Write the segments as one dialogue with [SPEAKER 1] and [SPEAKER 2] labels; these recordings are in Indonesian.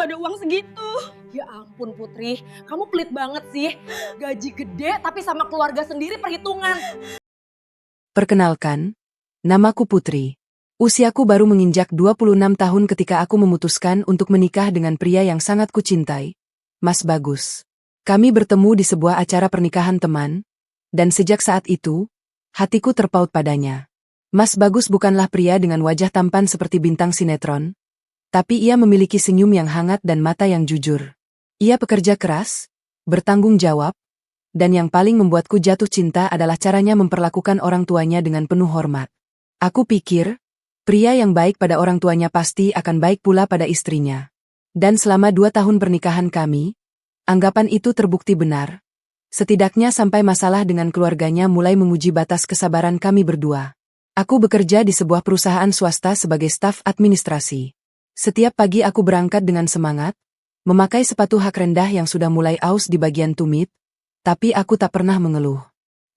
[SPEAKER 1] ada uang segitu. Ya ampun Putri, kamu pelit banget sih. Gaji gede tapi sama keluarga sendiri perhitungan.
[SPEAKER 2] Perkenalkan, namaku Putri. Usiaku baru menginjak 26 tahun ketika aku memutuskan untuk menikah dengan pria yang sangat kucintai, Mas Bagus. Kami bertemu di sebuah acara pernikahan teman, dan sejak saat itu, hatiku terpaut padanya. Mas Bagus bukanlah pria dengan wajah tampan seperti bintang sinetron, tapi ia memiliki senyum yang hangat dan mata yang jujur. Ia pekerja keras, bertanggung jawab, dan yang paling membuatku jatuh cinta adalah caranya memperlakukan orang tuanya dengan penuh hormat. Aku pikir, pria yang baik pada orang tuanya pasti akan baik pula pada istrinya. Dan selama 2 tahun pernikahan kami, anggapan itu terbukti benar. Setidaknya sampai masalah dengan keluarganya mulai menguji batas kesabaran kami berdua. Aku bekerja di sebuah perusahaan swasta sebagai staf administrasi. Setiap pagi aku berangkat dengan semangat, memakai sepatu hak rendah yang sudah mulai aus di bagian tumit, tapi aku tak pernah mengeluh.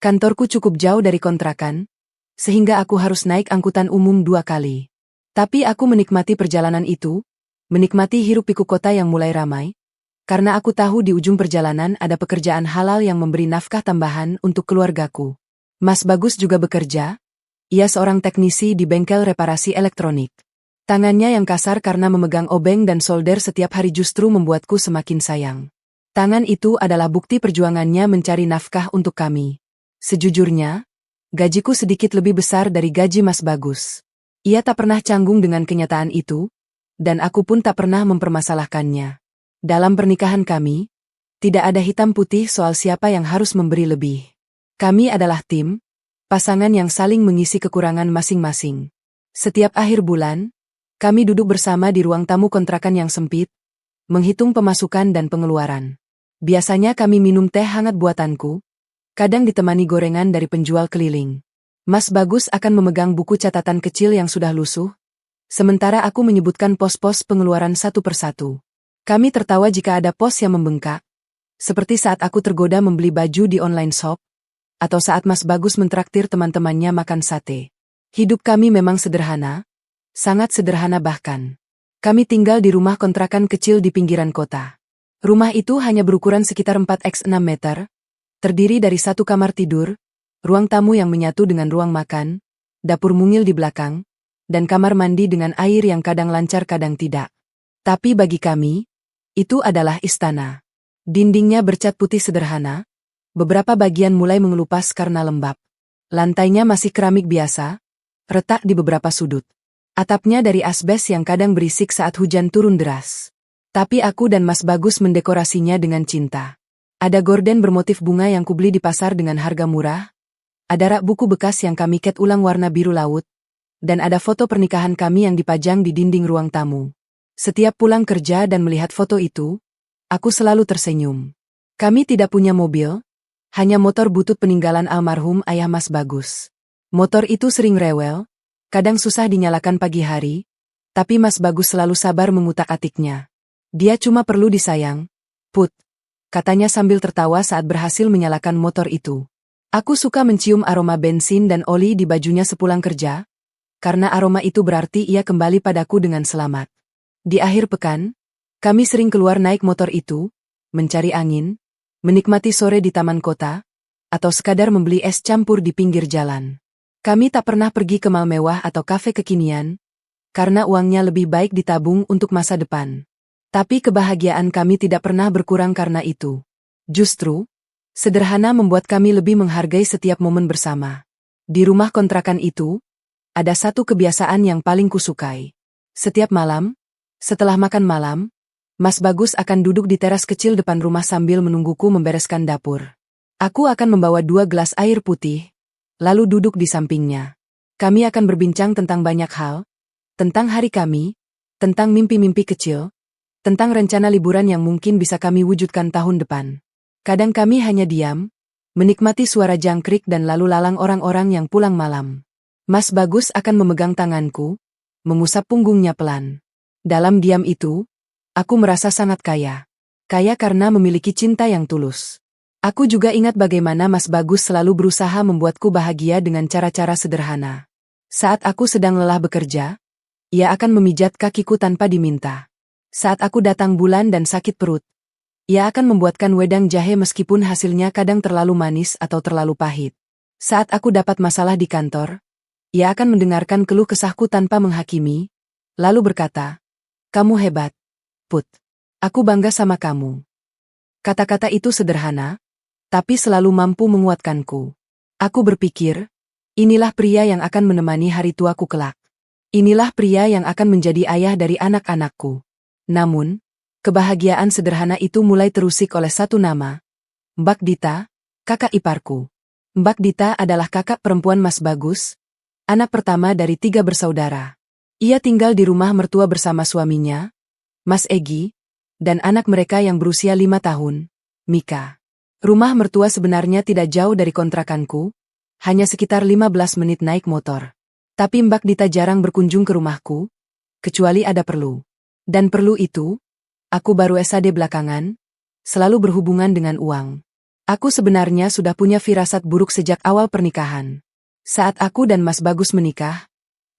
[SPEAKER 2] Kantorku cukup jauh dari kontrakan, sehingga aku harus naik angkutan umum 2 kali. Tapi aku menikmati perjalanan itu, menikmati hiruk-pikuk kota yang mulai ramai, karena aku tahu di ujung perjalanan ada pekerjaan halal yang memberi nafkah tambahan untuk keluargaku. Mas Bagus juga bekerja, ia seorang teknisi di bengkel reparasi elektronik. Tangannya yang kasar karena memegang obeng dan solder setiap hari justru membuatku semakin sayang. Tangan itu adalah bukti perjuangannya mencari nafkah untuk kami. Sejujurnya, gajiku sedikit lebih besar dari gaji Mas Bagus. Ia tak pernah canggung dengan kenyataan itu, dan aku pun tak pernah mempermasalahkannya. Dalam pernikahan kami, tidak ada hitam putih soal siapa yang harus memberi lebih. Kami adalah tim, pasangan yang saling mengisi kekurangan masing-masing. Setiap akhir bulan, kami duduk bersama di ruang tamu kontrakan yang sempit, menghitung pemasukan dan pengeluaran. Biasanya kami minum teh hangat buatanku, kadang ditemani gorengan dari penjual keliling. Mas Bagus akan memegang buku catatan kecil yang sudah lusuh, sementara aku menyebutkan pos-pos pengeluaran satu persatu. Kami tertawa jika ada pos yang membengkak, seperti saat aku tergoda membeli baju di online shop, atau saat Mas Bagus mentraktir teman-temannya makan sate. Hidup kami memang sederhana, sangat sederhana bahkan. Kami tinggal di rumah kontrakan kecil di pinggiran kota. Rumah itu hanya berukuran sekitar 4x6 meter, terdiri dari 1 kamar tidur, ruang tamu yang menyatu dengan ruang makan, dapur mungil di belakang, dan kamar mandi dengan air yang kadang lancar kadang tidak. Tapi bagi kami, itu adalah istana. Dindingnya bercat putih sederhana, beberapa bagian mulai mengelupas karena lembab. Lantainya masih keramik biasa, retak di beberapa sudut. Atapnya dari asbes yang kadang berisik saat hujan turun deras. Tapi aku dan Mas Bagus mendekorasinya dengan cinta. Ada gorden bermotif bunga yang kubeli di pasar dengan harga murah, ada rak buku bekas yang kami cat ulang warna biru laut, dan ada foto pernikahan kami yang dipajang di dinding ruang tamu. Setiap pulang kerja dan melihat foto itu, aku selalu tersenyum. Kami tidak punya mobil, hanya motor butut peninggalan almarhum ayah Mas Bagus. Motor itu sering rewel, kadang susah dinyalakan pagi hari, tapi Mas Bagus selalu sabar mengutak-atiknya. Dia cuma perlu disayang, Put, katanya sambil tertawa saat berhasil menyalakan motor itu. Aku suka mencium aroma bensin dan oli di bajunya sepulang kerja, karena aroma itu berarti ia kembali padaku dengan selamat. Di akhir pekan, kami sering keluar naik motor itu, mencari angin, menikmati sore di taman kota, atau sekadar membeli es campur di pinggir jalan. Kami tak pernah pergi ke mal mewah atau kafe kekinian, karena uangnya lebih baik ditabung untuk masa depan. Tapi kebahagiaan kami tidak pernah berkurang karena itu. Justru, sederhana membuat kami lebih menghargai setiap momen bersama. Di rumah kontrakan itu, ada satu kebiasaan yang paling kusukai. Setiap malam, setelah makan malam, Mas Bagus akan duduk di teras kecil depan rumah sambil menungguku membereskan dapur. Aku akan membawa 2 gelas air putih, lalu duduk di sampingnya. Kami akan berbincang tentang banyak hal, tentang hari kami, tentang mimpi-mimpi kecil, tentang rencana liburan yang mungkin bisa kami wujudkan tahun depan. Kadang kami hanya diam, menikmati suara jangkrik dan lalu lalang orang-orang yang pulang malam. Mas Bagus akan memegang tanganku, mengusap punggungnya pelan. Dalam diam itu, aku merasa sangat kaya. Kaya karena memiliki cinta yang tulus. Aku juga ingat bagaimana Mas Bagus selalu berusaha membuatku bahagia dengan cara-cara sederhana. Saat aku sedang lelah bekerja, ia akan memijat kakiku tanpa diminta. Saat aku datang bulan dan sakit perut, ia akan membuatkan wedang jahe meskipun hasilnya kadang terlalu manis atau terlalu pahit. Saat aku dapat masalah di kantor, ia akan mendengarkan keluh kesahku tanpa menghakimi, lalu berkata, "Kamu hebat, Put. Aku bangga sama kamu." Kata-kata itu sederhana, tapi selalu mampu menguatkanku. Aku berpikir, inilah pria yang akan menemani hari tuaku kelak. Inilah pria yang akan menjadi ayah dari anak-anakku. Namun, kebahagiaan sederhana itu mulai terusik oleh satu nama. Mbak Dita, kakak iparku. Mbak Dita adalah kakak perempuan Mas Bagus, anak pertama dari 3 bersaudara. Ia tinggal di rumah mertua bersama suaminya, Mas Egi, dan anak mereka yang berusia 5 tahun, Mika. Rumah mertua sebenarnya tidak jauh dari kontrakanku, hanya sekitar 15 menit naik motor. Tapi Mbak Dita jarang berkunjung ke rumahku, kecuali ada perlu. Dan perlu itu, aku baru SAD belakangan, selalu berhubungan dengan uang. Aku sebenarnya sudah punya firasat buruk sejak awal pernikahan. Saat aku dan Mas Bagus menikah,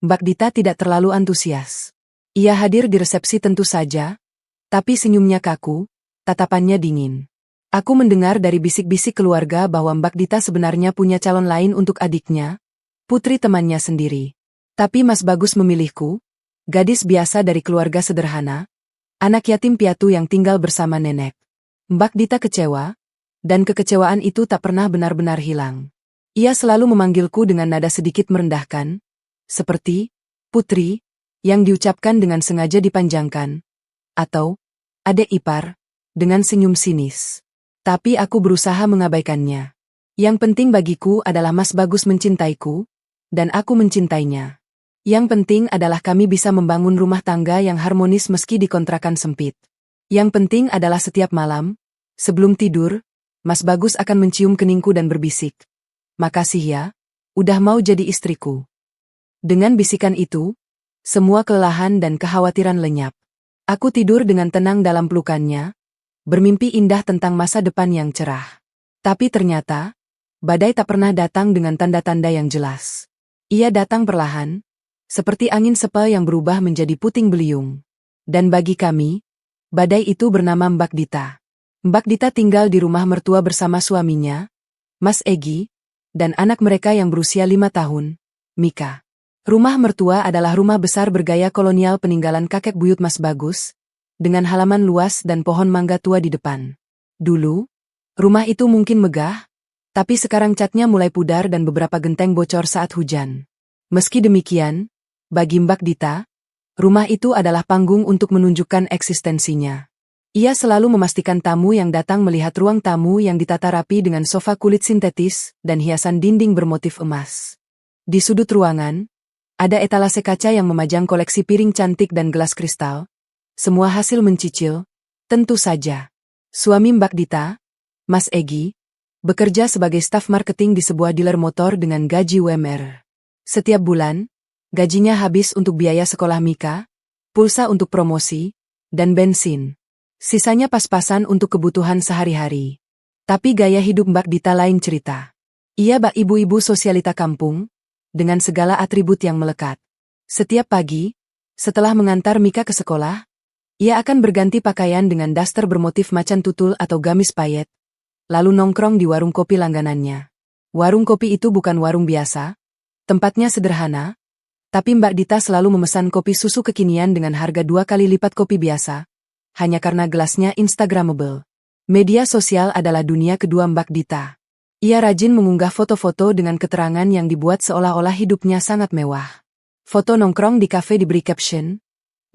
[SPEAKER 2] Mbak Dita tidak terlalu antusias. Ia hadir di resepsi tentu saja, tapi senyumnya kaku, tatapannya dingin. Aku mendengar dari bisik-bisik keluarga bahwa Mbak Dita sebenarnya punya calon lain untuk adiknya, putri temannya sendiri. Tapi Mas Bagus memilihku, gadis biasa dari keluarga sederhana, anak yatim piatu yang tinggal bersama nenek. Mbak Dita kecewa, dan kekecewaan itu tak pernah benar-benar hilang. Ia selalu memanggilku dengan nada sedikit merendahkan, seperti, "Putri," yang diucapkan dengan sengaja dipanjangkan, atau, "Adek ipar," dengan senyum sinis. Tapi aku berusaha mengabaikannya. Yang penting bagiku adalah Mas Bagus mencintaiku, dan aku mencintainya. Yang penting adalah kami bisa membangun rumah tangga yang harmonis meski di kontrakan sempit. Yang penting adalah setiap malam, sebelum tidur, Mas Bagus akan mencium keningku dan berbisik, "Makasih ya, udah mau jadi istriku." Dengan bisikan itu, semua kelelahan dan kekhawatiran lenyap. Aku tidur dengan tenang dalam pelukannya, bermimpi indah tentang masa depan yang cerah. Tapi ternyata, badai tak pernah datang dengan tanda-tanda yang jelas. Ia datang perlahan, seperti angin sepel yang berubah menjadi puting beliung. Dan bagi kami, badai itu bernama Mbak Dita. Mbak Dita tinggal di rumah mertua bersama suaminya, Mas Egi, dan anak mereka yang berusia 5 tahun, Mika. Rumah mertua adalah rumah besar bergaya kolonial peninggalan kakek buyut Mas Bagus, dengan halaman luas dan pohon mangga tua di depan. Dulu, rumah itu mungkin megah, tapi sekarang catnya mulai pudar dan beberapa genteng bocor saat hujan. Meski demikian, bagi Mbak Dita, rumah itu adalah panggung untuk menunjukkan eksistensinya. Ia selalu memastikan tamu yang datang melihat ruang tamu yang ditata rapi dengan sofa kulit sintetis dan hiasan dinding bermotif emas. Di sudut ruangan, ada etalase kaca yang memajang koleksi piring cantik dan gelas kristal, semua hasil mencicil, tentu saja. Suami Mbak Dita, Mas Egi, bekerja sebagai staf marketing di sebuah dealer motor dengan gaji UMR. Setiap bulan, gajinya habis untuk biaya sekolah Mika, pulsa untuk promosi, dan bensin. Sisanya pas-pasan untuk kebutuhan sehari-hari. Tapi gaya hidup Mbak Dita lain cerita. Ia bak ibu-ibu sosialita kampung, dengan segala atribut yang melekat. Setiap pagi, setelah mengantar Mika ke sekolah, ia akan berganti pakaian dengan daster bermotif macan tutul atau gamis payet, lalu nongkrong di warung kopi langganannya. Warung kopi itu bukan warung biasa, tempatnya sederhana, tapi Mbak Dita selalu memesan kopi susu kekinian dengan harga 2 kali lipat kopi biasa, hanya karena gelasnya Instagramable. Media sosial adalah dunia kedua Mbak Dita. Ia rajin mengunggah foto-foto dengan keterangan yang dibuat seolah-olah hidupnya sangat mewah. Foto nongkrong di kafe diberi caption,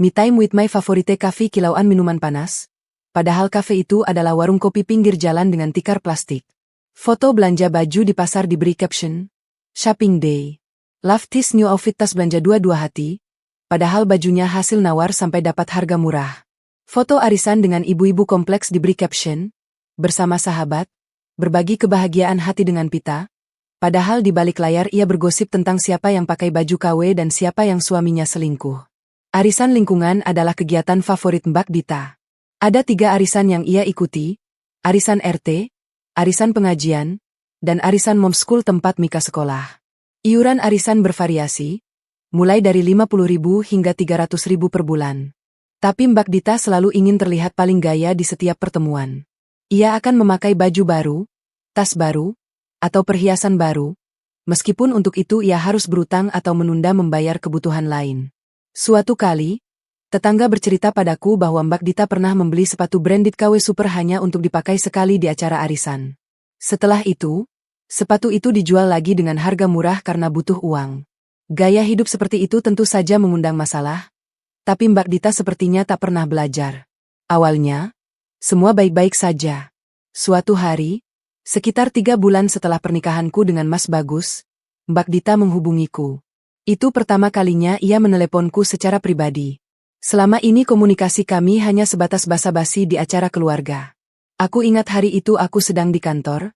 [SPEAKER 2] "Me time with my favorite coffee," kilauan minuman panas, padahal kafe itu adalah warung kopi pinggir jalan dengan tikar plastik. Foto belanja baju di pasar diberi caption, "Shopping Day. Love this new outfit tas belanja 2 hati," padahal bajunya hasil nawar sampai dapat harga murah. Foto arisan dengan ibu-ibu kompleks diberi caption, "Bersama sahabat, berbagi kebahagiaan hati dengan Pita," padahal di balik layar ia bergosip tentang siapa yang pakai baju KW dan siapa yang suaminya selingkuh. Arisan lingkungan adalah kegiatan favorit Mbak Dita. Ada 3 arisan yang ia ikuti, arisan RT, arisan pengajian, dan arisan momschool tempat Mika sekolah. Iuran arisan bervariasi, mulai dari 50.000 hingga 300.000 per bulan. Tapi Mbak Dita selalu ingin terlihat paling gaya di setiap pertemuan. Ia akan memakai baju baru, tas baru, atau perhiasan baru, meskipun untuk itu ia harus berutang atau menunda membayar kebutuhan lain. Suatu kali, tetangga bercerita padaku bahwa Mbak Dita pernah membeli sepatu branded KW Super hanya untuk dipakai sekali di acara arisan. Setelah itu, sepatu itu dijual lagi dengan harga murah karena butuh uang. Gaya hidup seperti itu tentu saja mengundang masalah, tapi Mbak Dita sepertinya tak pernah belajar. Awalnya, semua baik-baik saja. Suatu hari, sekitar 3 bulan setelah pernikahanku dengan Mas Bagus, Mbak Dita menghubungiku. Itu pertama kalinya ia meneleponku secara pribadi. Selama ini komunikasi kami hanya sebatas basa-basi di acara keluarga. Aku ingat hari itu aku sedang di kantor,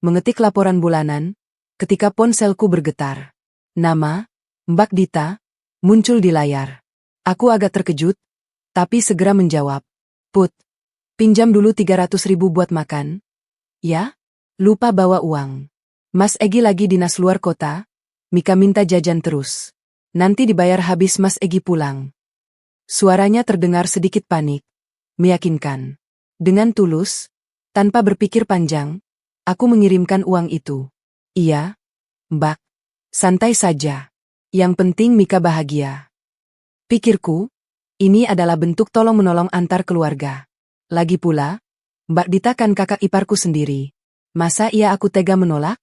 [SPEAKER 2] mengetik laporan bulanan, ketika ponselku bergetar. Nama, Mbak Dita, muncul di layar. Aku agak terkejut, tapi segera menjawab. Put, pinjam dulu 300.000 buat makan. Ya? Lupa bawa uang. Mas Egi lagi dinas luar kota, Mika minta jajan terus. Nanti dibayar habis Mas Egi pulang. Suaranya terdengar sedikit panik, meyakinkan. Dengan tulus, tanpa berpikir panjang, aku mengirimkan uang itu. Iya, Mbak. Santai saja. Yang penting Mika bahagia. Pikirku, ini adalah bentuk tolong-menolong antar keluarga. Lagi pula, Mbak Dita kan kakak iparku sendiri. Masa ia aku tega menolak?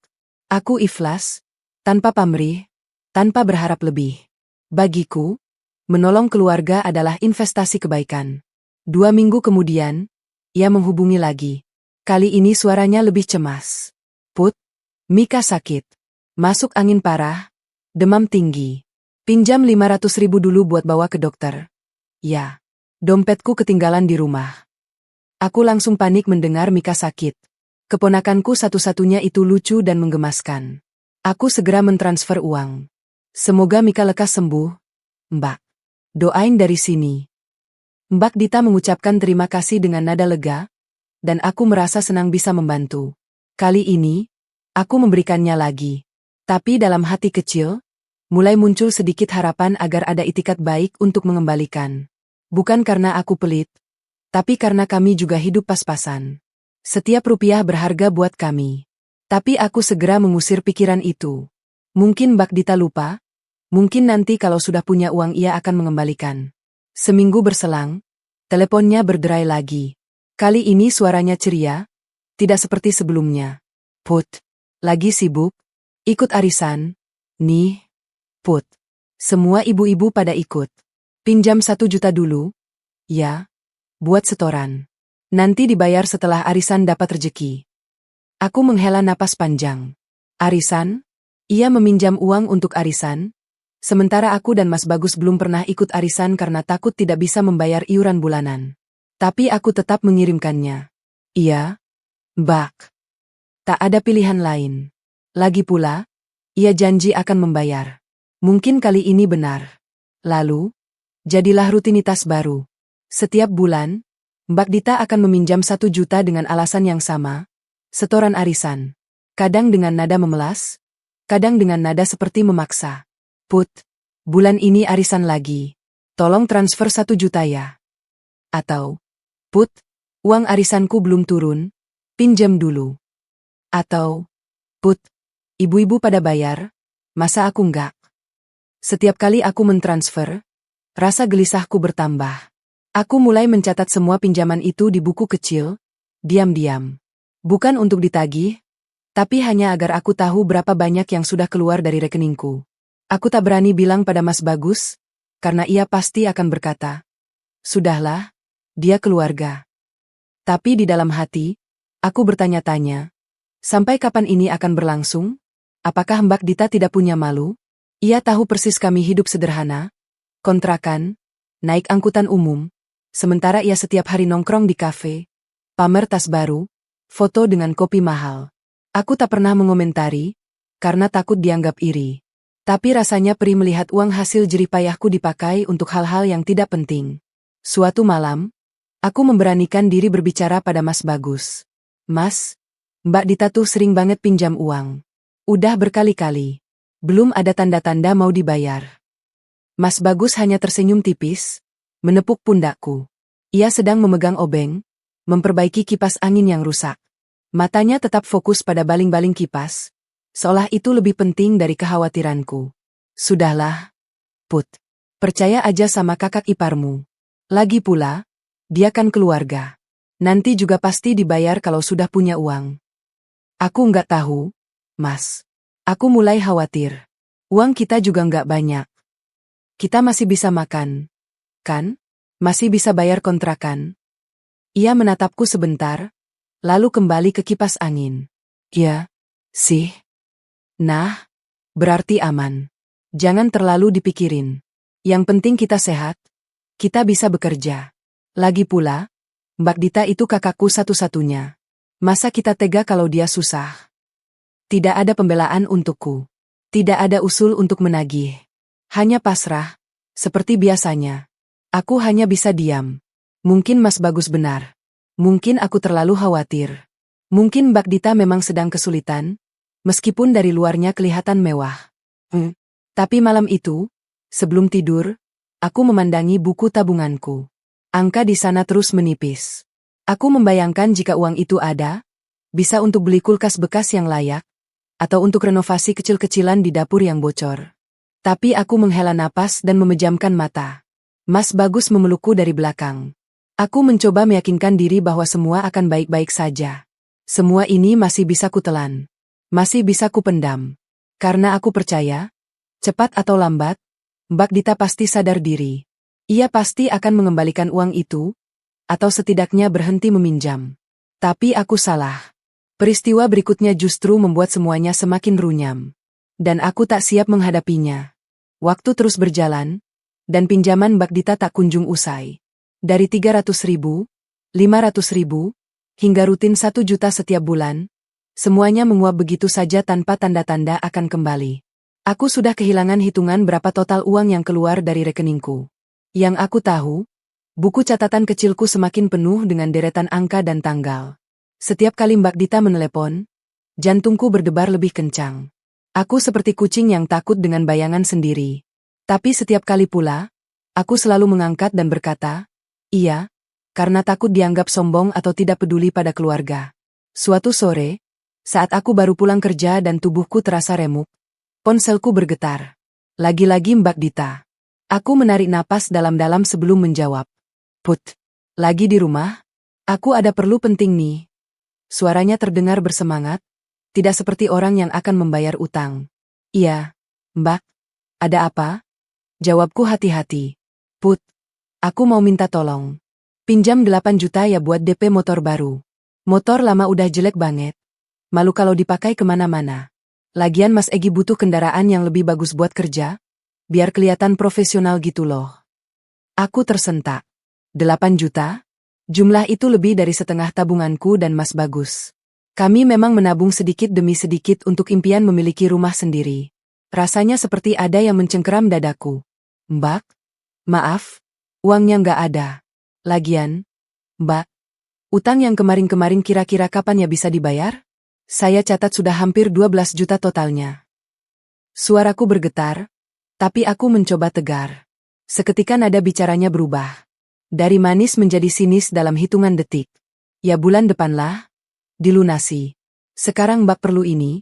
[SPEAKER 2] Aku ikhlas, tanpa pamrih, tanpa berharap lebih. Bagiku, menolong keluarga adalah investasi kebaikan. 2 minggu kemudian, ia menghubungi lagi. Kali ini suaranya lebih cemas. Put, Mika sakit. Masuk angin parah, demam tinggi. Pinjam 500.000 dulu buat bawa ke dokter. Ya, dompetku ketinggalan di rumah. Aku langsung panik mendengar Mika sakit. Keponakanku satu-satunya itu lucu dan menggemaskan. Aku segera mentransfer uang. Semoga Mika lekas sembuh, Mbak. Doain dari sini. Mbak Dita mengucapkan terima kasih dengan nada lega, dan aku merasa senang bisa membantu. Kali ini, aku memberikannya lagi. Tapi dalam hati kecil, mulai muncul sedikit harapan agar ada itikat baik untuk mengembalikan. Bukan karena aku pelit, tapi karena kami juga hidup pas-pasan. Setiap rupiah berharga buat kami. Tapi aku segera mengusir pikiran itu. Mungkin Mbak Dita lupa, mungkin nanti kalau sudah punya uang ia akan mengembalikan. Seminggu berselang, teleponnya berderai lagi. Kali ini suaranya ceria, tidak seperti sebelumnya. Put, lagi sibuk? Ikut arisan? Nih, Put. Semua ibu-ibu pada ikut. Pinjam 1 juta dulu? Ya. Buat setoran. Nanti dibayar setelah arisan dapat rejeki. Aku menghela napas panjang. Arisan? Ia meminjam uang untuk arisan? Sementara aku dan Mas Bagus belum pernah ikut arisan karena takut tidak bisa membayar iuran bulanan. Tapi aku tetap mengirimkannya. Iya, Mbak. Tak ada pilihan lain. Lagi pula, ia janji akan membayar. Mungkin kali ini benar. Lalu, jadilah rutinitas baru. Setiap bulan, Mbak Dita akan meminjam 1 juta dengan alasan yang sama, setoran arisan. Kadang dengan nada memelas, kadang dengan nada seperti memaksa. Put, bulan ini arisan lagi. Tolong transfer 1 juta ya. Atau, Put, uang arisanku belum turun, pinjam dulu. Atau, Put, ibu-ibu pada bayar, masa aku enggak? Setiap kali aku mentransfer, rasa gelisahku bertambah. Aku mulai mencatat semua pinjaman itu di buku kecil, diam-diam. Bukan untuk ditagih, tapi hanya agar aku tahu berapa banyak yang sudah keluar dari rekeningku. Aku tak berani bilang pada Mas Bagus, karena ia pasti akan berkata, "Sudahlah, dia keluarga." Tapi di dalam hati, aku bertanya-tanya, sampai kapan ini akan berlangsung? Apakah Mbak Dita tidak punya malu? Ia tahu persis kami hidup sederhana, kontrakan, naik angkutan umum, sementara ia setiap hari nongkrong di kafe, pamer tas baru, foto dengan kopi mahal. Aku tak pernah mengomentari, karena takut dianggap iri. Tapi rasanya perih melihat uang hasil jerih payahku dipakai untuk hal-hal yang tidak penting. Suatu malam, aku memberanikan diri berbicara pada Mas Bagus. Mas, Mbak Dita tuh sering banget pinjam uang. Udah berkali-kali. Belum ada tanda-tanda mau dibayar. Mas Bagus hanya tersenyum tipis, menepuk pundakku. Ia sedang memegang obeng, memperbaiki kipas angin yang rusak. Matanya tetap fokus pada baling-baling kipas, seolah itu lebih penting dari kekhawatiranku. Sudahlah, Put. Percaya aja sama kakak iparmu. Lagi pula, dia kan keluarga. Nanti juga pasti dibayar kalau sudah punya uang. Aku nggak tahu, Mas. Aku mulai khawatir. Uang kita juga nggak banyak. Kita masih bisa makan, kan? Masih bisa bayar kontrakan. Ia menatapku sebentar, lalu kembali ke kipas angin. Ya, sih. Nah, berarti aman. Jangan terlalu dipikirin. Yang penting kita sehat, kita bisa bekerja. Lagi pula, Mbak Dita itu kakakku satu-satunya. Masa kita tega kalau dia susah? Tidak ada pembelaan untukku. Tidak ada usul untuk menagih. Hanya pasrah, seperti biasanya. Aku hanya bisa diam. Mungkin Mas Bagus benar. Mungkin aku terlalu khawatir. Mungkin Mbak Dita memang sedang kesulitan, meskipun dari luarnya kelihatan mewah. Tapi malam itu, sebelum tidur, aku memandangi buku tabunganku. Angka di sana terus menipis. Aku membayangkan jika uang itu ada, bisa untuk beli kulkas bekas yang layak, atau untuk renovasi kecil-kecilan di dapur yang bocor. Tapi aku menghela napas dan memejamkan mata. Mas Bagus memelukku dari belakang. Aku mencoba meyakinkan diri bahwa semua akan baik-baik saja. Semua ini masih bisa kutelan. Masih bisa kupendam. Karena aku percaya, cepat atau lambat, Mbak Dita pasti sadar diri. Ia pasti akan mengembalikan uang itu, atau setidaknya berhenti meminjam. Tapi aku salah. Peristiwa berikutnya justru membuat semuanya semakin runyam. Dan aku tak siap menghadapinya. Waktu terus berjalan, dan pinjaman Mbak Dita tak kunjung usai. Dari 300.000, 500.000, hingga rutin 1 juta setiap bulan, semuanya menguap begitu saja tanpa tanda-tanda akan kembali. Aku sudah kehilangan hitungan berapa total uang yang keluar dari rekeningku. Yang aku tahu, buku catatan kecilku semakin penuh dengan deretan angka dan tanggal. Setiap kali Mbak Dita menelepon, jantungku berdebar lebih kencang. Aku seperti kucing yang takut dengan bayangan sendiri. Tapi setiap kali pula, aku selalu mengangkat dan berkata, iya, karena takut dianggap sombong atau tidak peduli pada keluarga. Suatu sore, saat aku baru pulang kerja dan tubuhku terasa remuk, ponselku bergetar. Lagi-lagi Mbak Dita. Aku menarik napas dalam-dalam sebelum menjawab. Put, lagi di rumah? Aku ada perlu penting nih. Suaranya terdengar bersemangat, tidak seperti orang yang akan membayar utang. Iya, Mbak. Ada apa? Jawabku hati-hati. Put, aku mau minta tolong. Pinjam 8 juta ya buat DP motor baru. Motor lama udah jelek banget. Malu kalau dipakai kemana-mana. Lagian Mas Egi butuh kendaraan yang lebih bagus buat kerja. Biar kelihatan profesional gitu loh. Aku tersentak. 8 juta? Jumlah itu lebih dari setengah tabunganku dan Mas Bagus. Kami memang menabung sedikit demi sedikit untuk impian memiliki rumah sendiri. Rasanya seperti ada yang mencengkeram dadaku. Mbak? Maaf, uangnya nggak ada. Lagian, Mbak, utang yang kemarin-kemarin kira-kira kapan ya bisa dibayar? Saya catat sudah hampir 12 juta totalnya. Suaraku bergetar, tapi aku mencoba tegar. Seketika nada bicaranya berubah. Dari manis menjadi sinis dalam hitungan detik. Ya bulan depanlah, dilunasi. Sekarang Mbak perlu ini,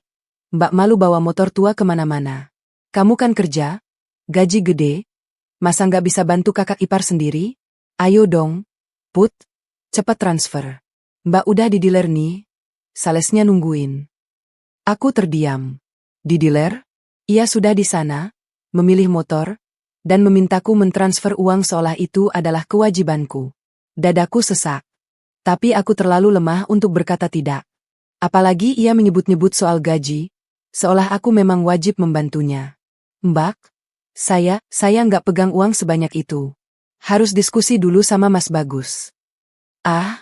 [SPEAKER 2] Mbak malu bawa motor tua kemana-mana. Kamu kan kerja, gaji gede, masa nggak bisa bantu kakak ipar sendiri? Ayo dong, Put, cepat transfer. Mbak udah di dealer nih, salesnya nungguin. Aku terdiam. Di dealer? Ia sudah di sana, memilih motor, dan memintaku mentransfer uang seolah itu adalah kewajibanku. Dadaku sesak. Tapi aku terlalu lemah untuk berkata tidak. Apalagi ia menyebut-nyebut soal gaji, seolah aku memang wajib membantunya. Mbak, saya nggak pegang uang sebanyak itu. Harus diskusi dulu sama Mas Bagus. Ah,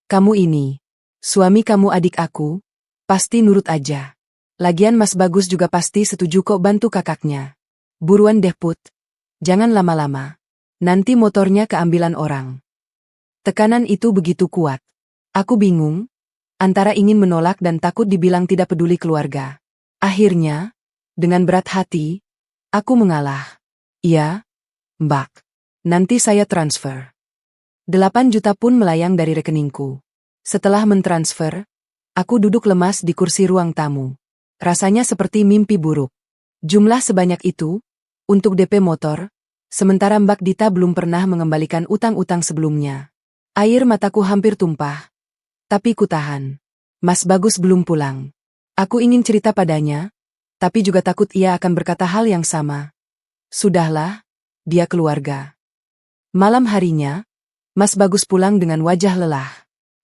[SPEAKER 2] kamu ini, suami kamu adik aku, pasti nurut aja. Lagian Mas Bagus juga pasti setuju kok bantu kakaknya. Buruan deh Put. Jangan lama-lama. Nanti motornya keambilan orang. Tekanan itu begitu kuat. Aku bingung, antara ingin menolak dan takut dibilang tidak peduli keluarga. Akhirnya, dengan berat hati, aku mengalah. Iya, Mbak. Nanti saya transfer. 8 juta pun melayang dari rekeningku. Setelah mentransfer, aku duduk lemas di kursi ruang tamu. Rasanya seperti mimpi buruk. Jumlah sebanyak itu, untuk DP motor, sementara Mbak Dita belum pernah mengembalikan utang-utang sebelumnya. Air mataku hampir tumpah. Tapi kutahan. Mas Bagus belum pulang. Aku ingin cerita padanya, tapi juga takut ia akan berkata hal yang sama. Sudahlah, dia keluarga. Malam harinya, Mas Bagus pulang dengan wajah lelah.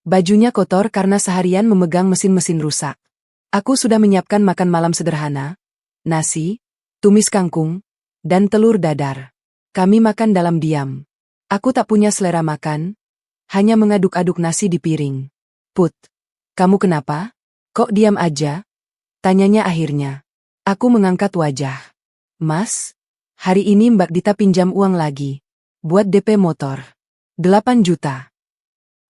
[SPEAKER 2] Bajunya kotor karena seharian memegang mesin-mesin rusak. Aku sudah menyiapkan makan malam sederhana, nasi, tumis kangkung, dan telur dadar. Kami makan dalam diam. Aku tak punya selera makan, hanya mengaduk-aduk nasi di piring. Put, kamu kenapa? Kok diam aja? Tanyanya akhirnya. Aku mengangkat wajah. Mas, hari ini Mbak Dita pinjam uang lagi. Buat DP motor. 8 juta.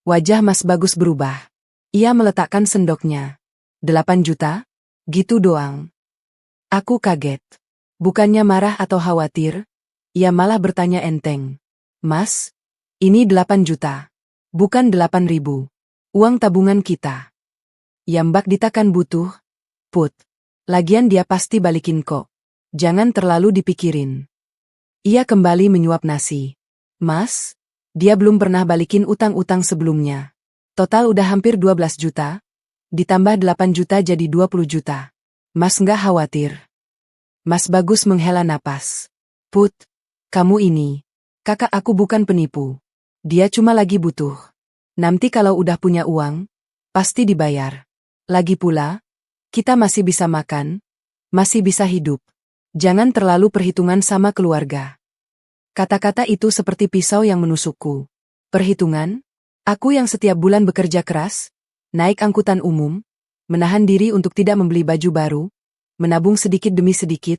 [SPEAKER 2] Wajah Mas Bagus berubah. Ia meletakkan sendoknya. 8 juta? Gitu doang. Aku kaget. Bukannya marah atau khawatir, ia malah bertanya enteng. Mas, ini 8 juta. Bukan 8.000. Uang tabungan kita. Ya Mbak Dita kan butuh. Put. Lagian dia pasti balikin kok. Jangan terlalu dipikirin. Ia kembali menyuap nasi. Mas, dia belum pernah balikin utang-utang sebelumnya. Total udah hampir 12 juta. Ditambah 8 juta jadi 20 juta. Mas nggak khawatir. Mas Bagus menghela napas. Put, kamu ini. Kakak aku bukan penipu. Dia cuma lagi butuh. Nanti kalau udah punya uang, pasti dibayar. Lagi pula, kita masih bisa makan, masih bisa hidup. Jangan terlalu perhitungan sama keluarga. Kata-kata itu seperti pisau yang menusukku. Perhitungan? Aku yang setiap bulan bekerja keras, naik angkutan umum, menahan diri untuk tidak membeli baju baru, menabung sedikit demi sedikit,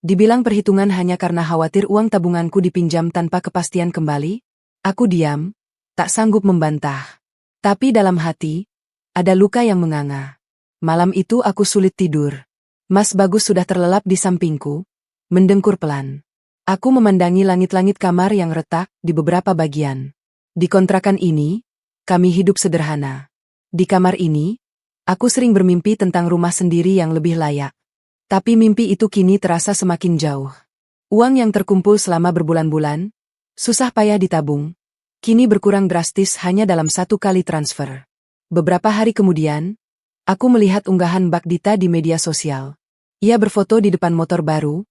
[SPEAKER 2] dibilang perhitungan hanya karena khawatir uang tabunganku dipinjam tanpa kepastian kembali? Aku diam, tak sanggup membantah. Tapi dalam hati, ada luka yang menganga. Malam itu aku sulit tidur. Mas Bagus sudah terlelap di sampingku, mendengkur pelan. Aku memandangi langit-langit kamar yang retak di beberapa bagian. Di kontrakan ini, kami hidup sederhana. Di kamar ini, aku sering bermimpi tentang rumah sendiri yang lebih layak. Tapi mimpi itu kini terasa semakin jauh. Uang yang terkumpul selama berbulan-bulan, susah payah ditabung, kini berkurang drastis hanya dalam 1 kali transfer. Beberapa hari kemudian, aku melihat unggahan Mbak Dita di media sosial. Ia berfoto di depan motor baru,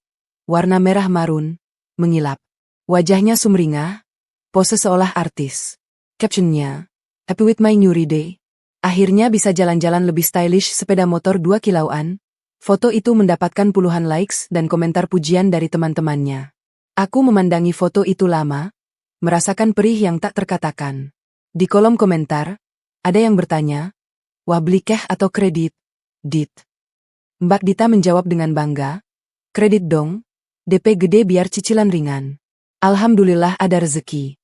[SPEAKER 2] warna merah marun, mengilap. Wajahnya sumringah, pose seolah artis. Captionnya, "Happy with my new day." Akhirnya bisa jalan-jalan lebih stylish sepeda motor 2 kilauan. Foto itu mendapatkan puluhan likes dan komentar pujian dari teman-temannya. Aku memandangi foto itu lama, merasakan perih yang tak terkatakan. Di kolom komentar, ada yang bertanya, "Wah beli cash atau kredit?" Dit. Mbak Dita menjawab dengan bangga, "Kredit dong, DP gede biar cicilan ringan." Alhamdulillah ada rezeki.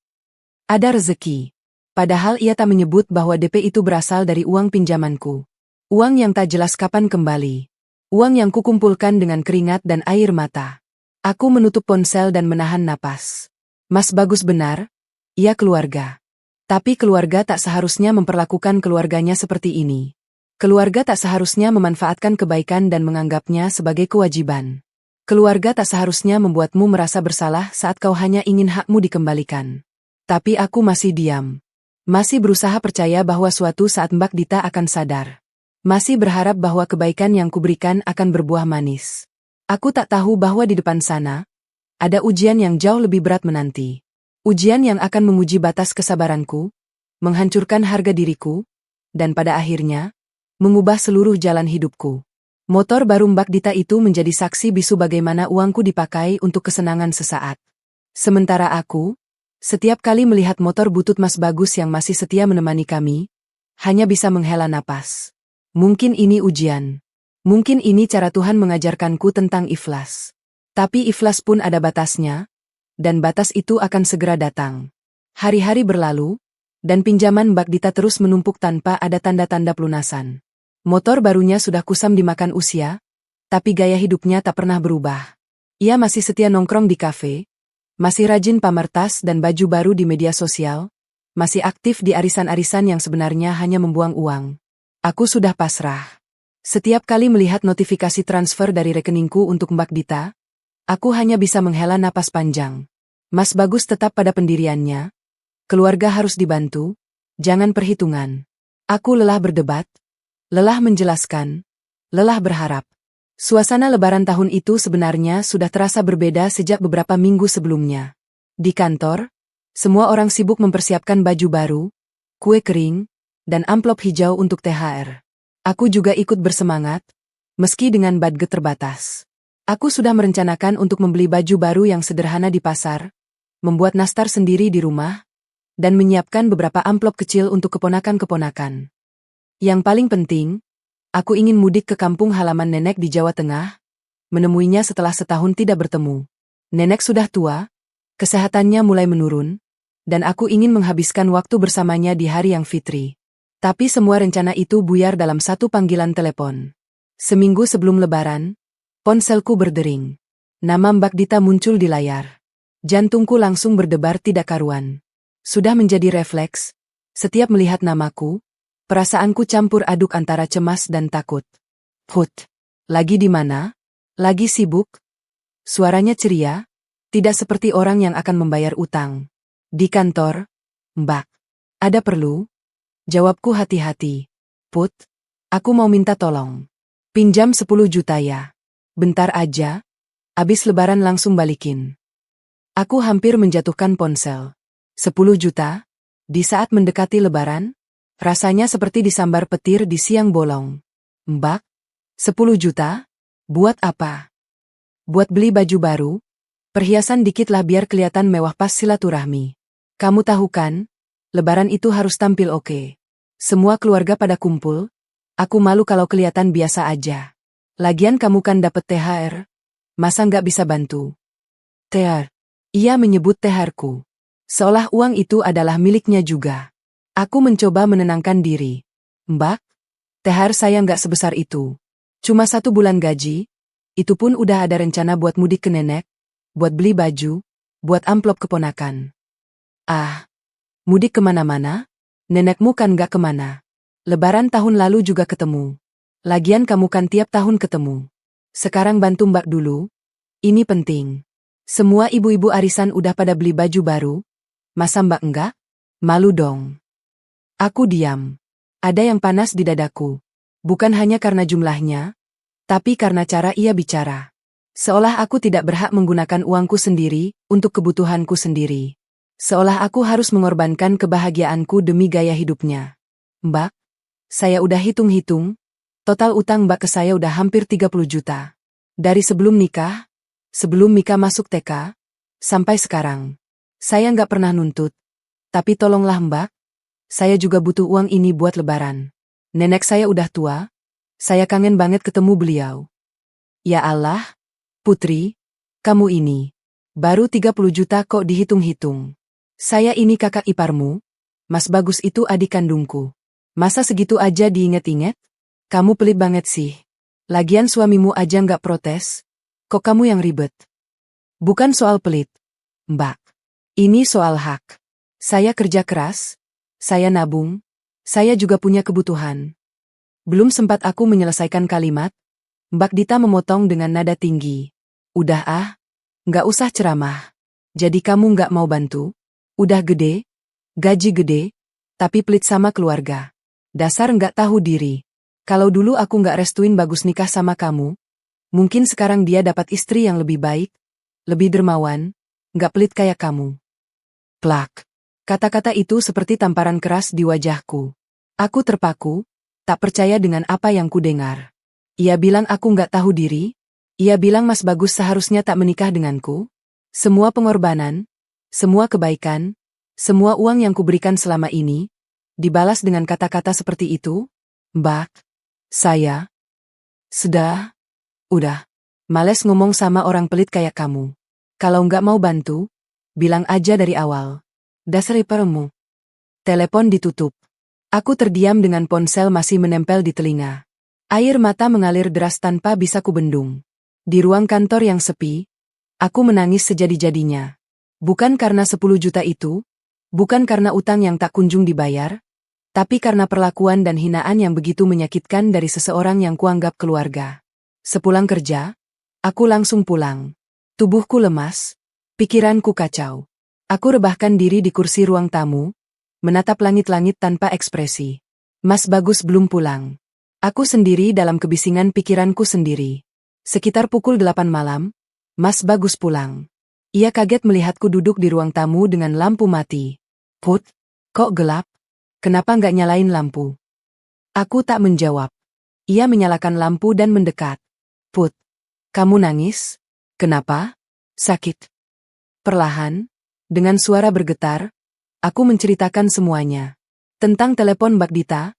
[SPEAKER 2] Ada rezeki. Padahal ia tak menyebut bahwa DP itu berasal dari uang pinjamanku. Uang yang tak jelas kapan kembali. Uang yang kukumpulkan dengan keringat dan air mata. Aku menutup ponsel dan menahan napas. Mas Bagus benar, ia keluarga. Tapi keluarga tak seharusnya memperlakukan keluarganya seperti ini. Keluarga tak seharusnya memanfaatkan kebaikan dan menganggapnya sebagai kewajiban. Keluarga tak seharusnya membuatmu merasa bersalah saat kau hanya ingin hakmu dikembalikan. Tapi aku masih diam. Masih berusaha percaya bahwa suatu saat Mbak Dita akan sadar. Masih berharap bahwa kebaikan yang kuberikan akan berbuah manis. Aku tak tahu bahwa di depan sana, ada ujian yang jauh lebih berat menanti. Ujian yang akan menguji batas kesabaranku, menghancurkan harga diriku, dan pada akhirnya, mengubah seluruh jalan hidupku. Motor baru Mbak Dita itu menjadi saksi bisu bagaimana uangku dipakai untuk kesenangan sesaat. Sementara aku, setiap kali melihat motor butut Mas Bagus yang masih setia menemani kami, hanya bisa menghela napas. Mungkin ini ujian. Mungkin ini cara Tuhan mengajarkanku tentang ikhlas. Tapi ikhlas pun ada batasnya, dan batas itu akan segera datang. Hari-hari berlalu, dan pinjaman Mbak Dita terus menumpuk tanpa ada tanda-tanda pelunasan. Motor barunya sudah kusam dimakan usia, tapi gaya hidupnya tak pernah berubah. Ia masih setia nongkrong di kafe, Masih rajin pamer tas dan baju baru di media sosial. Masih aktif di arisan-arisan yang sebenarnya hanya membuang uang. Aku sudah pasrah. Setiap kali melihat notifikasi transfer dari rekeningku untuk Mbak Dita, aku hanya bisa menghela napas panjang. Mas Bagus tetap pada pendiriannya. Keluarga harus dibantu, jangan perhitungan. Aku lelah berdebat, lelah menjelaskan, lelah berharap. Suasana Lebaran tahun itu sebenarnya sudah terasa berbeda sejak beberapa minggu sebelumnya. Di kantor, semua orang sibuk mempersiapkan baju baru, kue kering, dan amplop hijau untuk THR. Aku juga ikut bersemangat, meski dengan budget terbatas. Aku sudah merencanakan untuk membeli baju baru yang sederhana di pasar, membuat nastar sendiri di rumah, dan menyiapkan beberapa amplop kecil untuk keponakan-keponakan. Yang paling penting, aku ingin mudik ke kampung halaman nenek di Jawa Tengah, menemuinya setelah setahun tidak bertemu. Nenek sudah tua, kesehatannya mulai menurun, dan aku ingin menghabiskan waktu bersamanya di hari yang fitri. Tapi semua rencana itu buyar dalam satu panggilan telepon. Seminggu sebelum Lebaran, ponselku berdering. Nama Mbak Dita muncul di layar. Jantungku langsung berdebar tidak karuan. Sudah menjadi refleks, setiap melihat namaku, perasaanku campur aduk antara cemas dan takut. Put, lagi di mana? Lagi sibuk? Suaranya ceria, tidak seperti orang yang akan membayar utang. Di kantor, Mbak. Ada perlu? Jawabku hati-hati. Put, aku mau minta tolong. Pinjam 10 juta ya. Bentar aja, abis Lebaran langsung balikin. Aku hampir menjatuhkan ponsel. 10 juta? Di saat mendekati Lebaran? Rasanya seperti disambar petir di siang bolong. Mbak, 10 juta? Buat apa? Buat beli baju baru? Perhiasan dikit lah biar kelihatan mewah pas silaturahmi. Kamu tahu kan, Lebaran itu harus tampil oke. Semua keluarga pada kumpul, aku malu kalau kelihatan biasa aja. Lagian kamu kan dapet THR, masa nggak bisa bantu? THR? Ia menyebut THR-ku. Seolah uang itu adalah miliknya juga. Aku mencoba menenangkan diri. Mbak, THR saya nggak sebesar itu. Cuma 1 bulan gaji, itu pun udah ada rencana buat mudik ke nenek, buat beli baju, buat amplop keponakan. Ah, mudik kemana-mana? Nenekmu kan nggak kemana. Lebaran tahun lalu juga ketemu. Lagian kamu kan tiap tahun ketemu. Sekarang bantu Mbak dulu. Ini penting. Semua ibu-ibu arisan udah pada beli baju baru. Masa Mbak enggak? Malu dong. Aku diam. Ada yang panas di dadaku. Bukan hanya karena jumlahnya, tapi karena cara ia bicara. Seolah aku tidak berhak menggunakan uangku sendiri untuk kebutuhanku sendiri. Seolah aku harus mengorbankan kebahagiaanku demi gaya hidupnya. Mbak, saya udah hitung-hitung, total utang Mbak ke saya udah hampir 30 juta. Dari sebelum nikah, sebelum Mika masuk TK, sampai sekarang. Saya nggak pernah nuntut. Tapi tolonglah Mbak, saya juga butuh uang ini buat Lebaran. Nenek saya udah tua, saya kangen banget ketemu beliau. Ya Allah, Putri, kamu ini, baru 30 juta kok dihitung-hitung. Saya ini kakak iparmu, Mas Bagus itu adik kandungku. Masa segitu aja diinget-inget? Kamu pelit banget sih. Lagian suamimu aja nggak protes, kok kamu yang ribet? Bukan soal pelit, Mbak. Ini soal hak. Saya kerja keras, saya nabung, saya juga punya kebutuhan. Belum sempat aku menyelesaikan kalimat, Mbak Dita memotong dengan nada tinggi. Udah ah, nggak usah ceramah. Jadi kamu nggak mau bantu? Udah gede, gaji gede, tapi pelit sama keluarga. Dasar nggak tahu diri. Kalau dulu aku nggak restuin Bagus nikah sama kamu, mungkin sekarang dia dapat istri yang lebih baik, lebih dermawan, nggak pelit kayak kamu. Plak. Kata-kata itu seperti tamparan keras di wajahku. Aku terpaku, tak percaya dengan apa yang kudengar. Ia bilang aku nggak tahu diri, ia bilang Mas Bagus seharusnya tak menikah denganku. Semua pengorbanan, semua kebaikan, semua uang yang kuberikan selama ini, dibalas dengan kata-kata seperti itu? Mbak, saya, udah, males ngomong sama orang pelit kayak kamu. Kalau nggak mau bantu, bilang aja dari awal. Dasar iparmu. Telepon ditutup. Aku terdiam dengan ponsel masih menempel di telinga. Air mata mengalir deras tanpa bisa kubendung. Di ruang kantor yang sepi, aku menangis sejadi-jadinya. Bukan karena 10 juta itu, bukan karena utang yang tak kunjung dibayar, tapi karena perlakuan dan hinaan yang begitu menyakitkan dari seseorang yang kuanggap keluarga. Sepulang kerja, aku langsung pulang. Tubuhku lemas, pikiranku kacau. Aku rebahkan diri di kursi ruang tamu, menatap langit-langit tanpa ekspresi. Mas Bagus belum pulang. Aku sendiri dalam kebisingan pikiranku sendiri. Sekitar pukul 8 malam, Mas Bagus pulang. Ia kaget melihatku duduk di ruang tamu dengan lampu mati. Put, kok gelap? Kenapa nggak nyalain lampu? Aku tak menjawab. Ia menyalakan lampu dan mendekat. Put, kamu nangis? Kenapa? Sakit. Perlahan, dengan suara bergetar, aku menceritakan semuanya. Tentang telepon Mbak Dita,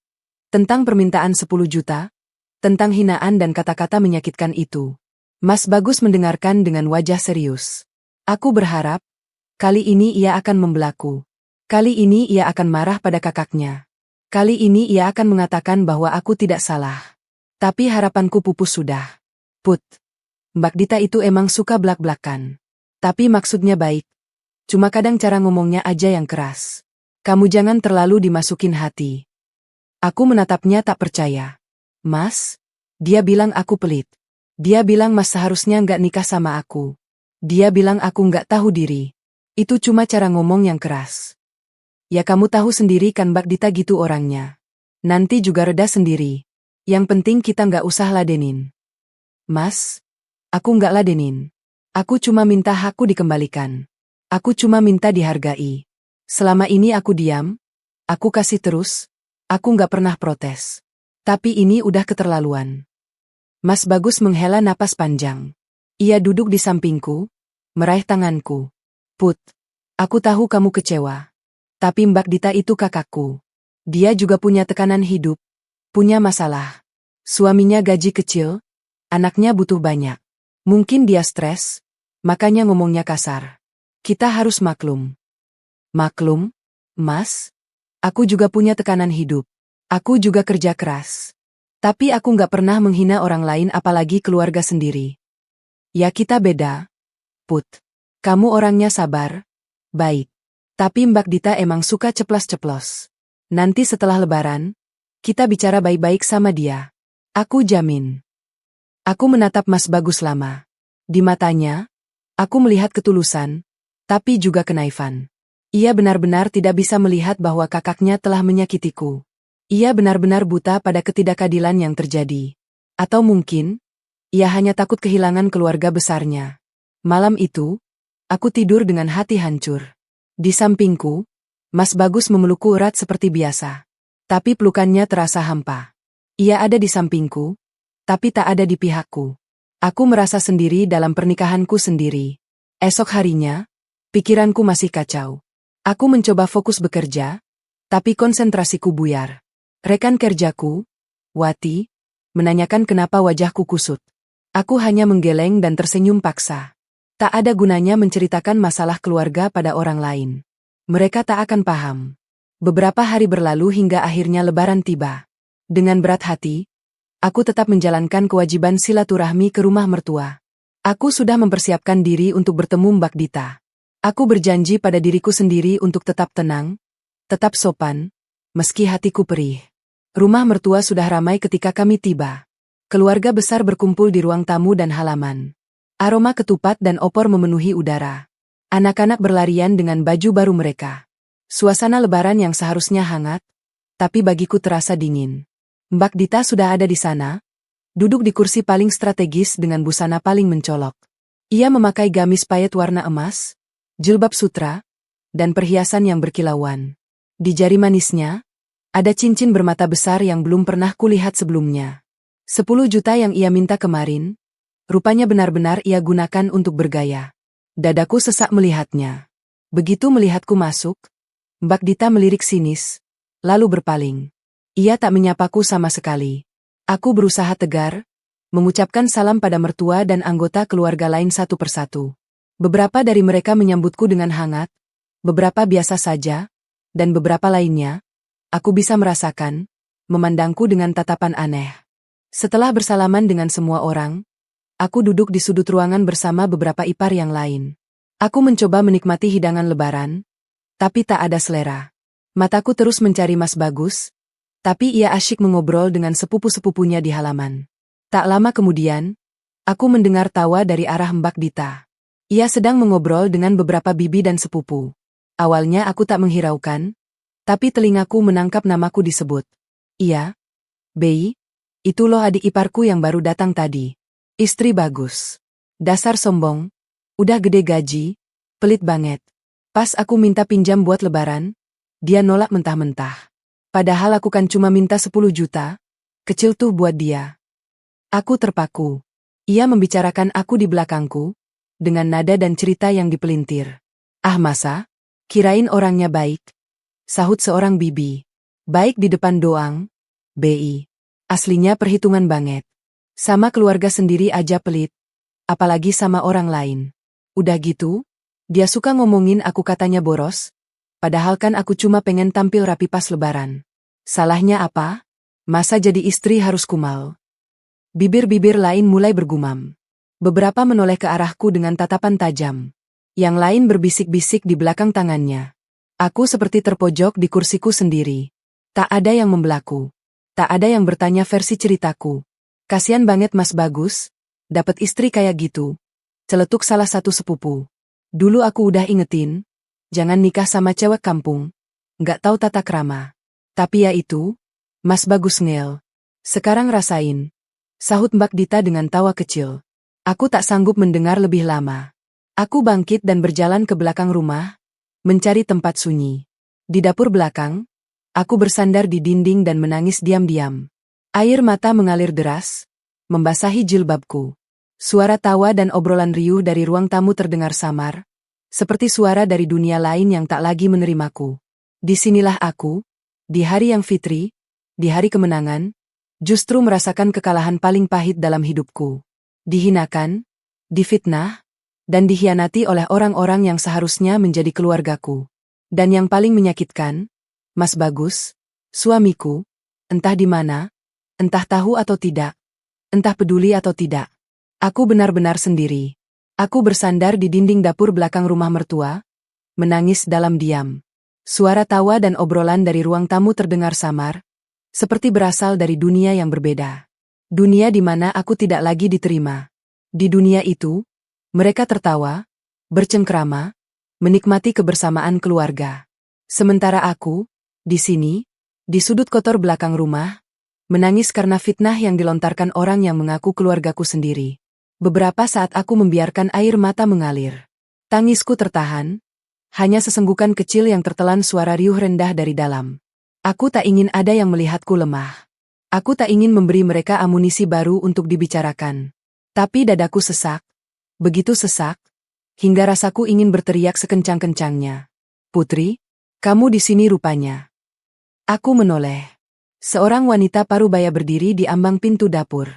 [SPEAKER 2] tentang permintaan 10 juta, tentang hinaan dan kata-kata menyakitkan itu. Mas Bagus mendengarkan dengan wajah serius. Aku berharap, kali ini ia akan membelaku. Kali ini ia akan marah pada kakaknya. Kali ini ia akan mengatakan bahwa aku tidak salah. Tapi harapanku pupus sudah. Put, Mbak Dita itu emang suka blak-blakan. Tapi maksudnya baik. Cuma kadang cara ngomongnya aja yang keras. Kamu jangan terlalu dimasukin hati. Aku menatapnya tak percaya. Mas, dia bilang aku pelit. Dia bilang Mas seharusnya nggak nikah sama aku. Dia bilang aku nggak tahu diri. Itu cuma cara ngomong yang keras. Ya kamu tahu sendiri kan Mbak Dita gitu orangnya. Nanti juga reda sendiri. Yang penting kita nggak usah ladenin. Mas, aku nggak ladenin. Aku cuma minta hakku dikembalikan. Aku cuma minta dihargai. Selama ini aku diam. Aku kasih terus. Aku nggak pernah protes. Tapi ini udah keterlaluan. Mas Bagus menghela napas panjang. Ia duduk di sampingku, meraih tanganku. Put, aku tahu kamu kecewa. Tapi Mbak Dita itu kakakku. Dia juga punya tekanan hidup, punya masalah. Suaminya gaji kecil, anaknya butuh banyak. Mungkin dia stres, makanya ngomongnya kasar. Kita harus maklum. Maklum, Mas? Aku juga punya tekanan hidup. Aku juga kerja keras. Tapi aku nggak pernah menghina orang lain apalagi keluarga sendiri. Ya kita beda. Put, kamu orangnya sabar, baik. Tapi Mbak Dita emang suka ceplas-ceplos. Nanti setelah lebaran, kita bicara baik-baik sama dia. Aku jamin. Aku menatap Mas Bagus lama. Di matanya, aku melihat ketulusan, tapi juga kenaifan. Ia benar-benar tidak bisa melihat bahwa kakaknya telah menyakitiku. Ia benar-benar buta pada ketidakadilan yang terjadi. Atau mungkin, ia hanya takut kehilangan keluarga besarnya. Malam itu, aku tidur dengan hati hancur. Di sampingku, Mas Bagus memelukku erat seperti biasa. Tapi pelukannya terasa hampa. Ia ada di sampingku, tapi tak ada di pihakku. Aku merasa sendiri dalam pernikahanku sendiri. Esok harinya, pikiranku masih kacau. Aku mencoba fokus bekerja, tapi konsentrasiku buyar. Rekan kerjaku, Wati, menanyakan kenapa wajahku kusut. Aku hanya menggeleng dan tersenyum paksa. Tak ada gunanya menceritakan masalah keluarga pada orang lain. Mereka tak akan paham. Beberapa hari berlalu hingga akhirnya lebaran tiba. Dengan berat hati, aku tetap menjalankan kewajiban silaturahmi ke rumah mertua. Aku sudah mempersiapkan diri untuk bertemu Mbak Dita. Aku berjanji pada diriku sendiri untuk tetap tenang, tetap sopan, meski hatiku perih. Rumah mertua sudah ramai ketika kami tiba. Keluarga besar berkumpul di ruang tamu dan halaman. Aroma ketupat dan opor memenuhi udara. Anak-anak berlarian dengan baju baru mereka. Suasana lebaran yang seharusnya hangat, tapi bagiku terasa dingin. Mbak Dita sudah ada di sana, duduk di kursi paling strategis dengan busana paling mencolok. Ia memakai gamis payet warna emas, jilbab sutra, dan perhiasan yang berkilauan. Di jari manisnya, ada cincin bermata besar yang belum pernah kulihat sebelumnya. 10 juta yang ia minta kemarin, rupanya benar-benar ia gunakan untuk bergaya. Dadaku sesak melihatnya. Begitu melihatku masuk, Mbak Dita melirik sinis, lalu berpaling. Ia tak menyapaku sama sekali. Aku berusaha tegar, mengucapkan salam pada mertua dan anggota keluarga lain satu persatu. Beberapa dari mereka menyambutku dengan hangat, beberapa biasa saja, dan beberapa lainnya, aku bisa merasakan, memandangku dengan tatapan aneh. Setelah bersalaman dengan semua orang, aku duduk di sudut ruangan bersama beberapa ipar yang lain. Aku mencoba menikmati hidangan lebaran, tapi tak ada selera. Mataku terus mencari Mas Bagus, tapi ia asyik mengobrol dengan sepupu-sepupunya di halaman. Tak lama kemudian, aku mendengar tawa dari arah Mbak Dita. Ia sedang mengobrol dengan beberapa bibi dan sepupu. Awalnya aku tak menghiraukan, tapi telingaku menangkap namaku disebut. Iya, Bei, itu loh adik iparku yang baru datang tadi. Istri Bagus. Dasar sombong, udah gede gaji, pelit banget. Pas aku minta pinjam buat lebaran, dia nolak mentah-mentah. Padahal aku kan cuma minta 10 juta, kecil tuh buat dia. Aku terpaku. Ia membicarakan aku di belakangku, dengan nada dan cerita yang dipelintir. Ah masa? Kirain orangnya baik. Sahut seorang bibi. Baik di depan doang, Bi. Aslinya perhitungan banget. Sama keluarga sendiri aja pelit. Apalagi sama orang lain. Udah gitu, dia suka ngomongin aku katanya boros. Padahal kan aku cuma pengen tampil rapi pas lebaran. Salahnya apa? Masa jadi istri harus kumal? Bibir-bibir lain mulai bergumam. Beberapa menoleh ke arahku dengan tatapan tajam. Yang lain berbisik-bisik di belakang tangannya. Aku seperti terpojok di kursiku sendiri. Tak ada yang membelaku. Tak ada yang bertanya versi ceritaku. Kasian banget Mas Bagus, dapat istri kayak gitu. Celetuk salah satu sepupu. Dulu aku udah ingetin, jangan nikah sama cewek kampung. Nggak tahu tata krama. Tapi ya itu, Mas Bagus ngel. Sekarang rasain. Sahut Mbak Dita dengan tawa kecil. Aku tak sanggup mendengar lebih lama. Aku bangkit dan berjalan ke belakang rumah, mencari tempat sunyi. Di dapur belakang, aku bersandar di dinding dan menangis diam-diam. Air mata mengalir deras, membasahi jilbabku. Suara tawa dan obrolan riuh dari ruang tamu terdengar samar, seperti suara dari dunia lain yang tak lagi menerimaku. Disinilah aku, di hari yang fitri, di hari kemenangan, justru merasakan kekalahan paling pahit dalam hidupku. Dihinakan, difitnah, dan dikhianati oleh orang-orang yang seharusnya menjadi keluargaku. Dan yang paling menyakitkan, Mas Bagus, suamiku, entah di mana, entah tahu atau tidak, entah peduli atau tidak. Aku benar-benar sendiri. Aku bersandar di dinding dapur belakang rumah mertua, menangis dalam diam. Suara tawa dan obrolan dari ruang tamu terdengar samar, seperti berasal dari dunia yang berbeda. Dunia di mana aku tidak lagi diterima. Di dunia itu, mereka tertawa, bercengkrama, menikmati kebersamaan keluarga. Sementara aku, di sini, di sudut kotor belakang rumah, menangis karena fitnah yang dilontarkan orang yang mengaku keluargaku sendiri. Beberapa saat aku membiarkan air mata mengalir. Tangisku tertahan, hanya sesenggukan kecil yang tertelan suara riuh rendah dari dalam. Aku tak ingin ada yang melihatku lemah. Aku tak ingin memberi mereka amunisi baru untuk dibicarakan. Tapi dadaku sesak, begitu sesak, hingga rasaku ingin berteriak sekencang-kencangnya. Putri, kamu di sini rupanya. Aku menoleh. Seorang wanita parubaya berdiri di ambang pintu dapur.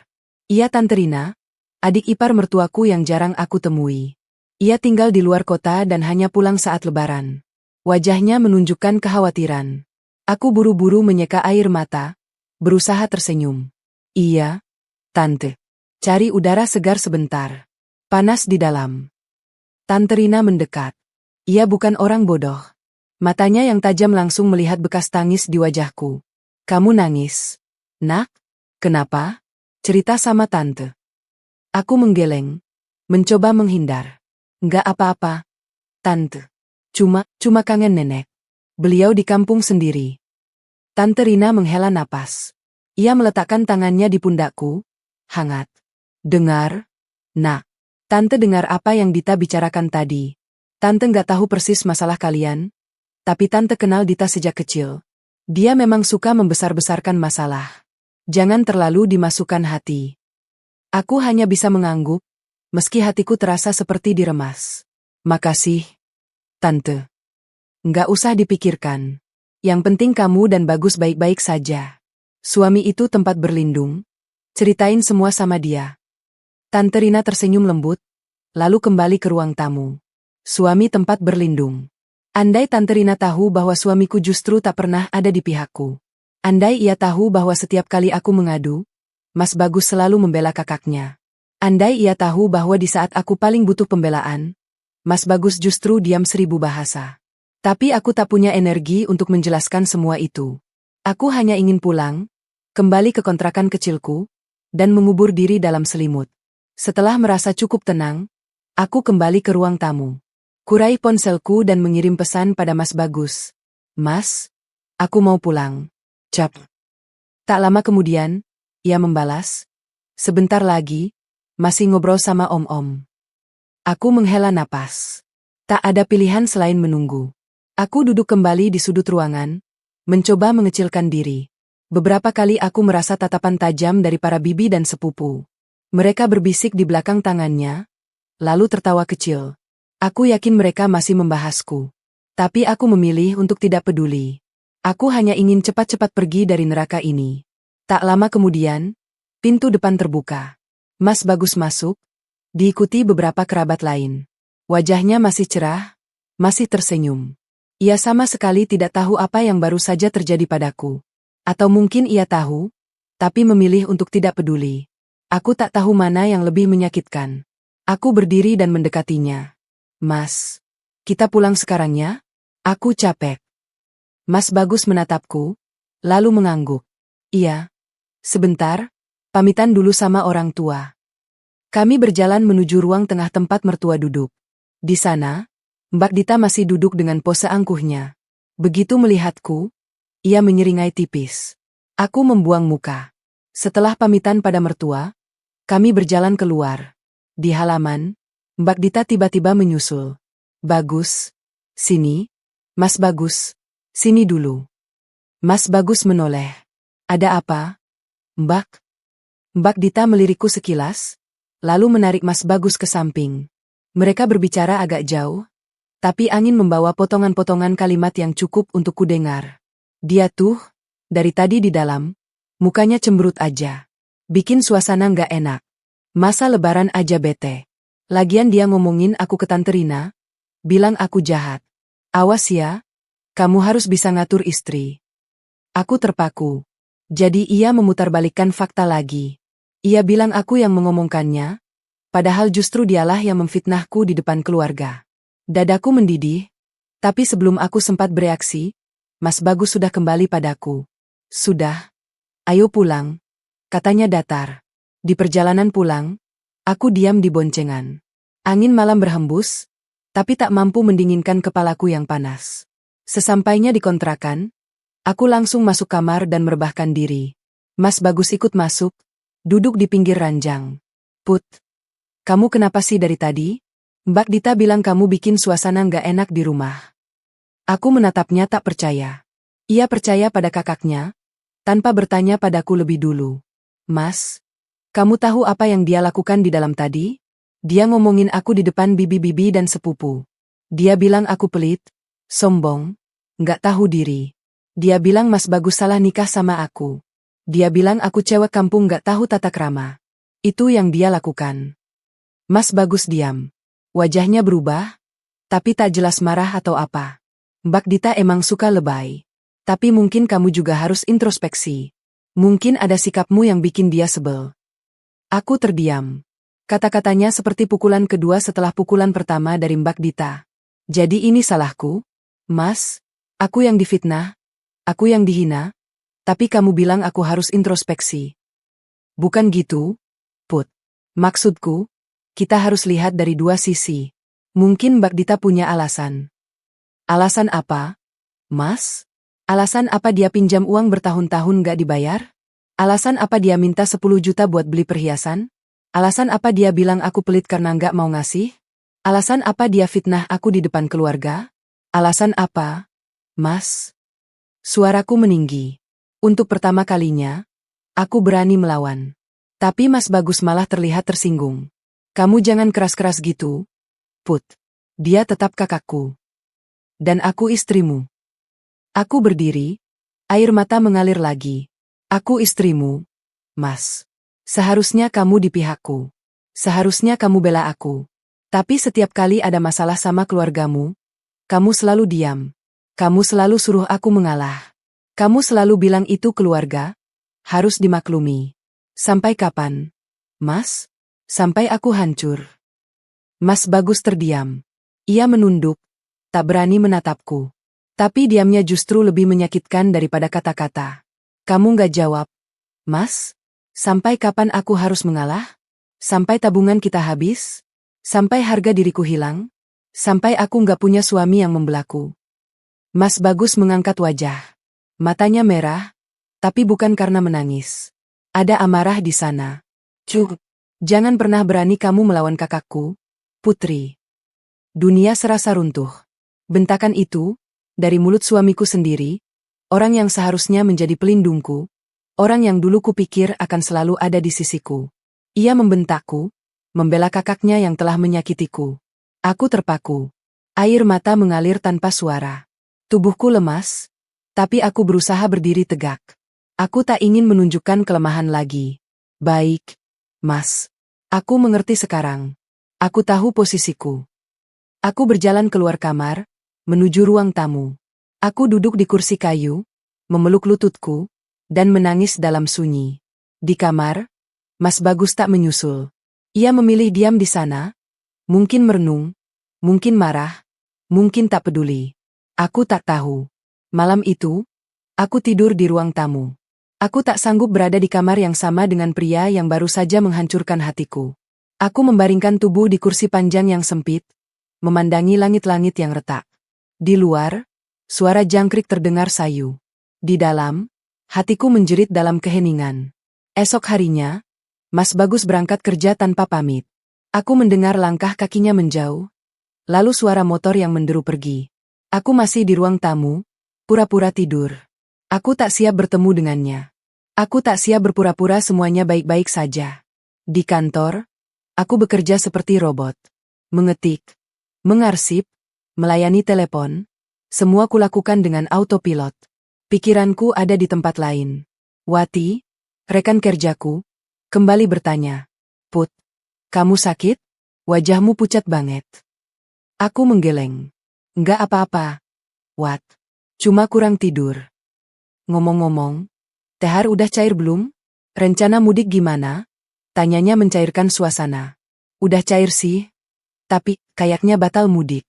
[SPEAKER 2] Ia Tante Rina, adik ipar mertuaku yang jarang aku temui. Ia tinggal di luar kota dan hanya pulang saat lebaran. Wajahnya menunjukkan kekhawatiran. Aku buru-buru menyeka air mata, berusaha tersenyum. Iya, Tante. Cari udara segar sebentar. Panas di dalam. Tante Rina mendekat. Ia bukan orang bodoh. Matanya yang tajam langsung melihat bekas tangis di wajahku. Kamu nangis? Nak? Kenapa? Cerita sama Tante. Aku menggeleng. Mencoba menghindar. Nggak apa-apa, Tante. Cuma kangen nenek. Beliau di kampung sendiri. Tante Rina menghela napas. Ia meletakkan tangannya di pundakku, hangat. Dengar, Nak. Tante dengar apa yang Dita bicarakan tadi. Tante nggak tahu persis masalah kalian, tapi Tante kenal Dita sejak kecil. Dia memang suka membesar-besarkan masalah. Jangan terlalu dimasukkan hati. Aku hanya bisa mengangguk, meski hatiku terasa seperti diremas. Makasih, Tante. Nggak usah dipikirkan. Yang penting kamu dan Bagus baik-baik saja. Suami itu tempat berlindung. Ceritain semua sama dia. Tante Rina tersenyum lembut, lalu kembali ke ruang tamu. Suami tempat berlindung. Andai Tante Rina tahu bahwa suamiku justru tak pernah ada di pihakku. Andai ia tahu bahwa setiap kali aku mengadu, Mas Bagus selalu membela kakaknya. Andai ia tahu bahwa di saat aku paling butuh pembelaan, Mas Bagus justru diam 1000 bahasa. Tapi aku tak punya energi untuk menjelaskan semua itu. Aku hanya ingin pulang, kembali ke kontrakan kecilku, dan mengubur diri dalam selimut. Setelah merasa cukup tenang, aku kembali ke ruang tamu. Kurai ponselku dan mengirim pesan pada Mas Bagus. Mas, aku mau pulang. Cap. Tak lama kemudian, ia membalas. Sebentar lagi, masih ngobrol sama Om-Om. Aku menghela napas. Tak ada pilihan selain menunggu. Aku duduk kembali di sudut ruangan, mencoba mengecilkan diri. Beberapa kali aku merasa tatapan tajam dari para bibi dan sepupu. Mereka berbisik di belakang tangannya, lalu tertawa kecil. Aku yakin mereka masih membahasku. Tapi aku memilih untuk tidak peduli. Aku hanya ingin cepat-cepat pergi dari neraka ini. Tak lama kemudian, pintu depan terbuka. Mas Bagus masuk, diikuti beberapa kerabat lain. Wajahnya masih cerah, masih tersenyum. Ia sama sekali tidak tahu apa yang baru saja terjadi padaku. Atau mungkin ia tahu, tapi memilih untuk tidak peduli. Aku tak tahu mana yang lebih menyakitkan. Aku berdiri dan mendekatinya. Mas, kita pulang sekarang ya? Aku capek. Mas Bagus menatapku, lalu mengangguk. Iya. Sebentar, pamitan dulu sama orang tua. Kami berjalan menuju ruang tengah tempat mertua duduk. Di sana, Mbak Dita masih duduk dengan pose angkuhnya. Begitu melihatku, ia menyeringai tipis. Aku membuang muka. Setelah pamitan pada mertua, kami berjalan keluar. Di halaman, Mbak Dita tiba-tiba menyusul. Bagus, sini. Mas Bagus, sini dulu. Mas Bagus menoleh. Ada apa? Mbak? Mbak Dita melirikku sekilas, lalu menarik Mas Bagus ke samping. Mereka berbicara agak jauh, tapi angin membawa potongan-potongan kalimat yang cukup untuk kudengar. Dia tuh, dari tadi di dalam, mukanya cemberut aja. Bikin suasana nggak enak. Masa lebaran aja bete. Lagian dia ngomongin aku ke Tante Rina, bilang aku jahat. Awas ya, kamu harus bisa ngatur istri. Aku terpaku. Jadi ia memutarbalikkan fakta lagi. Ia bilang aku yang mengomongkannya, padahal justru dialah yang memfitnahku di depan keluarga. Dadaku mendidih, tapi sebelum aku sempat bereaksi, Mas Bagus sudah kembali padaku. Sudah, ayo pulang, katanya datar. Di perjalanan pulang, aku diam di boncengan. Angin malam berhembus, tapi tak mampu mendinginkan kepalaku yang panas. Sesampainya di kontrakan, aku langsung masuk kamar dan merebahkan diri. Mas Bagus ikut masuk, duduk di pinggir ranjang. Put, kamu kenapa sih dari tadi? Mbak Dita bilang kamu bikin suasana nggak enak di rumah. Aku menatapnya tak percaya. Ia percaya pada kakaknya, tanpa bertanya padaku lebih dulu. Mas, kamu tahu apa yang dia lakukan di dalam tadi? Dia ngomongin aku di depan bibi-bibi dan sepupu. Dia bilang aku pelit, sombong, nggak tahu diri. Dia bilang Mas Bagus salah nikah sama aku. Dia bilang aku cewek kampung nggak tahu tata krama. Itu yang dia lakukan. Mas Bagus diam. Wajahnya berubah, tapi tak jelas marah atau apa. Mbak Dita emang suka lebay. Tapi mungkin kamu juga harus introspeksi. Mungkin ada sikapmu yang bikin dia sebel. Aku terdiam. Kata-katanya seperti pukulan kedua setelah pukulan pertama dari Mbak Dita. Jadi ini salahku? Mas, aku yang difitnah, aku yang dihina, tapi kamu bilang aku harus introspeksi. Bukan gitu, Put. Maksudku, kita harus lihat dari dua sisi. Mungkin Mbak Dita punya alasan. Alasan apa? Mas? Alasan apa dia pinjam uang bertahun-tahun gak dibayar? Alasan apa dia minta 10 juta buat beli perhiasan? Alasan apa dia bilang aku pelit karena gak mau ngasih? Alasan apa dia fitnah aku di depan keluarga? Alasan apa? Mas? Suaraku meninggi. Untuk pertama kalinya, aku berani melawan. Tapi Mas Bagus malah terlihat tersinggung. Kamu jangan keras-keras gitu, Put. Dia tetap kakakku. Dan aku istrimu. Aku berdiri, air mata mengalir lagi. Aku istrimu, Mas. Seharusnya kamu di pihakku. Seharusnya kamu bela aku. Tapi setiap kali ada masalah sama keluargamu, kamu selalu diam. Kamu selalu suruh aku mengalah. Kamu selalu bilang itu keluarga, harus dimaklumi. Sampai kapan? Mas? Sampai aku hancur. Mas Bagus terdiam. Ia menunduk, tak berani menatapku. Tapi diamnya justru lebih menyakitkan daripada kata-kata. Kamu gak jawab, Mas? Sampai kapan aku harus mengalah? Sampai tabungan kita habis? Sampai harga diriku hilang? Sampai aku gak punya suami yang membelaku? Mas Bagus mengangkat wajah. Matanya merah, tapi bukan karena menangis. Ada amarah di sana. Cuk, jangan pernah berani kamu melawan kakakku, Putri. Dunia serasa runtuh. Bentakan itu, dari mulut suamiku sendiri, orang yang seharusnya menjadi pelindungku, orang yang dulu kupikir akan selalu ada di sisiku. Ia membentakku, membela kakaknya yang telah menyakitiku. Aku terpaku. Air mata mengalir tanpa suara. Tubuhku lemas, tapi aku berusaha berdiri tegak. Aku tak ingin menunjukkan kelemahan lagi. Baik, Mas. Aku mengerti sekarang. Aku tahu posisiku. Aku berjalan keluar kamar, menuju ruang tamu. Aku duduk di kursi kayu, memeluk lututku, dan menangis dalam sunyi. Di kamar, Mas Bagus tak menyusul. Ia memilih diam di sana, mungkin merenung, mungkin marah, mungkin tak peduli. Aku tak tahu. Malam itu, aku tidur di ruang tamu. Aku tak sanggup berada di kamar yang sama dengan pria yang baru saja menghancurkan hatiku. Aku membaringkan tubuh di kursi panjang yang sempit, memandangi langit-langit yang retak. Di luar, suara jangkrik terdengar sayu. Di dalam, hatiku menjerit dalam keheningan. Esok harinya, Mas Bagus berangkat kerja tanpa pamit. Aku mendengar langkah kakinya menjauh, lalu suara motor yang menderu pergi. Aku masih di ruang tamu, pura-pura tidur. Aku tak siap bertemu dengannya. Aku tak siap berpura-pura semuanya baik-baik saja. Di kantor, aku bekerja seperti robot. Mengetik, mengarsip, melayani telepon, semua kulakukan dengan autopilot. Pikiranku ada di tempat lain. Wati, rekan kerjaku, kembali bertanya. Put, kamu sakit? Wajahmu pucat banget. Aku menggeleng. Enggak apa-apa, Wat. Cuma kurang tidur. Ngomong-ngomong, Tehar udah cair belum? Rencana mudik gimana? Tanyanya mencairkan suasana. Udah cair sih, tapi kayaknya batal mudik.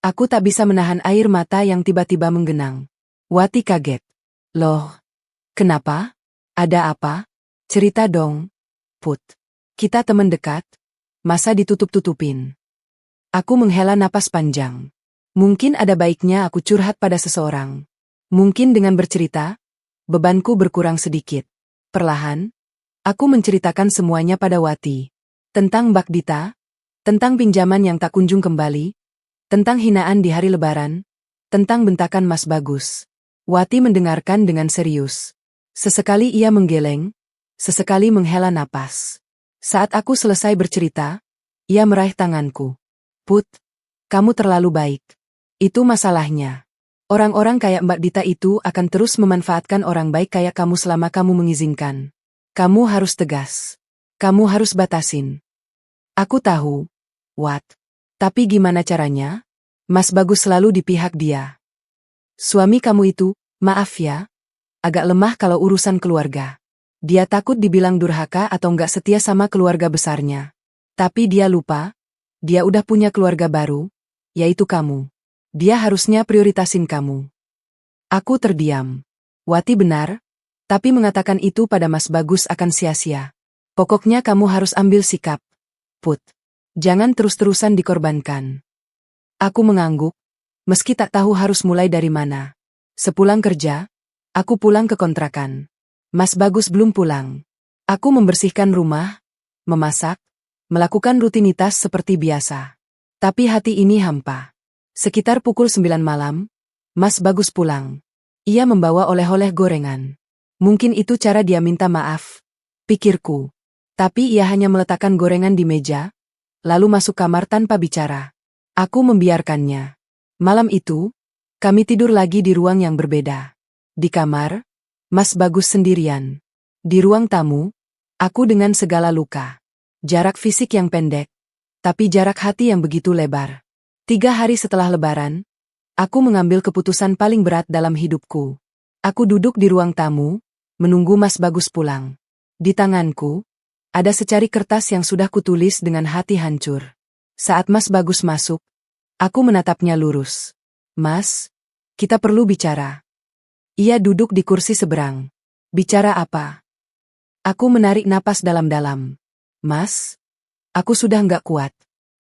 [SPEAKER 2] Aku tak bisa menahan air mata yang tiba-tiba menggenang. Wati kaget. Loh, kenapa? Ada apa? Cerita dong, Put. Kita teman dekat, masa ditutup-tutupin? Aku menghela napas panjang. Mungkin ada baiknya aku curhat pada seseorang. Mungkin dengan bercerita, bebanku berkurang sedikit. Perlahan, aku menceritakan semuanya pada Wati. Tentang Mbak Dita, tentang pinjaman yang tak kunjung kembali, tentang hinaan di hari lebaran, tentang bentakan Mas Bagus. Wati mendengarkan dengan serius. Sesekali ia menggeleng, sesekali menghela napas. Saat aku selesai bercerita, ia meraih tanganku. Put, kamu terlalu baik. Itu masalahnya. Orang-orang kayak Mbak Dita itu akan terus memanfaatkan orang baik kayak kamu selama kamu mengizinkan. Kamu harus tegas. Kamu harus batasin. Aku tahu, Wat. Tapi gimana caranya? Mas Bagus selalu di pihak dia. Suami kamu itu, maaf ya, agak lemah kalau urusan keluarga. Dia takut dibilang durhaka atau nggak setia sama keluarga besarnya. Tapi dia lupa, dia udah punya keluarga baru, yaitu kamu. Dia harusnya prioritasin kamu. Aku terdiam. Wati benar, tapi mengatakan itu pada Mas Bagus akan sia-sia. Pokoknya kamu harus ambil sikap, Put. Jangan terus-terusan dikorbankan. Aku mengangguk, meski tak tahu harus mulai dari mana. Sepulang kerja, aku pulang ke kontrakan. Mas Bagus belum pulang. Aku membersihkan rumah, memasak, melakukan rutinitas seperti biasa. Tapi hati ini hampa. Sekitar pukul 9 malam, Mas Bagus pulang. Ia membawa oleh-oleh gorengan. Mungkin itu cara dia minta maaf, pikirku. Tapi ia hanya meletakkan gorengan di meja, lalu masuk kamar tanpa bicara. Aku membiarkannya. Malam itu, kami tidur lagi di ruang yang berbeda. Di kamar, Mas Bagus sendirian. Di ruang tamu, aku dengan segala luka. Jarak fisik yang pendek, tapi jarak hati yang begitu lebar. 3 hari setelah Lebaran, aku mengambil keputusan paling berat dalam hidupku. Aku duduk di ruang tamu, menunggu Mas Bagus pulang. Di tanganku, ada secari kertas yang sudah kutulis dengan hati hancur. Saat Mas Bagus masuk, Aku menatapnya lurus. Mas, kita perlu bicara. Ia duduk di kursi seberang. Bicara apa? Aku menarik napas dalam-dalam. Mas, aku sudah nggak kuat.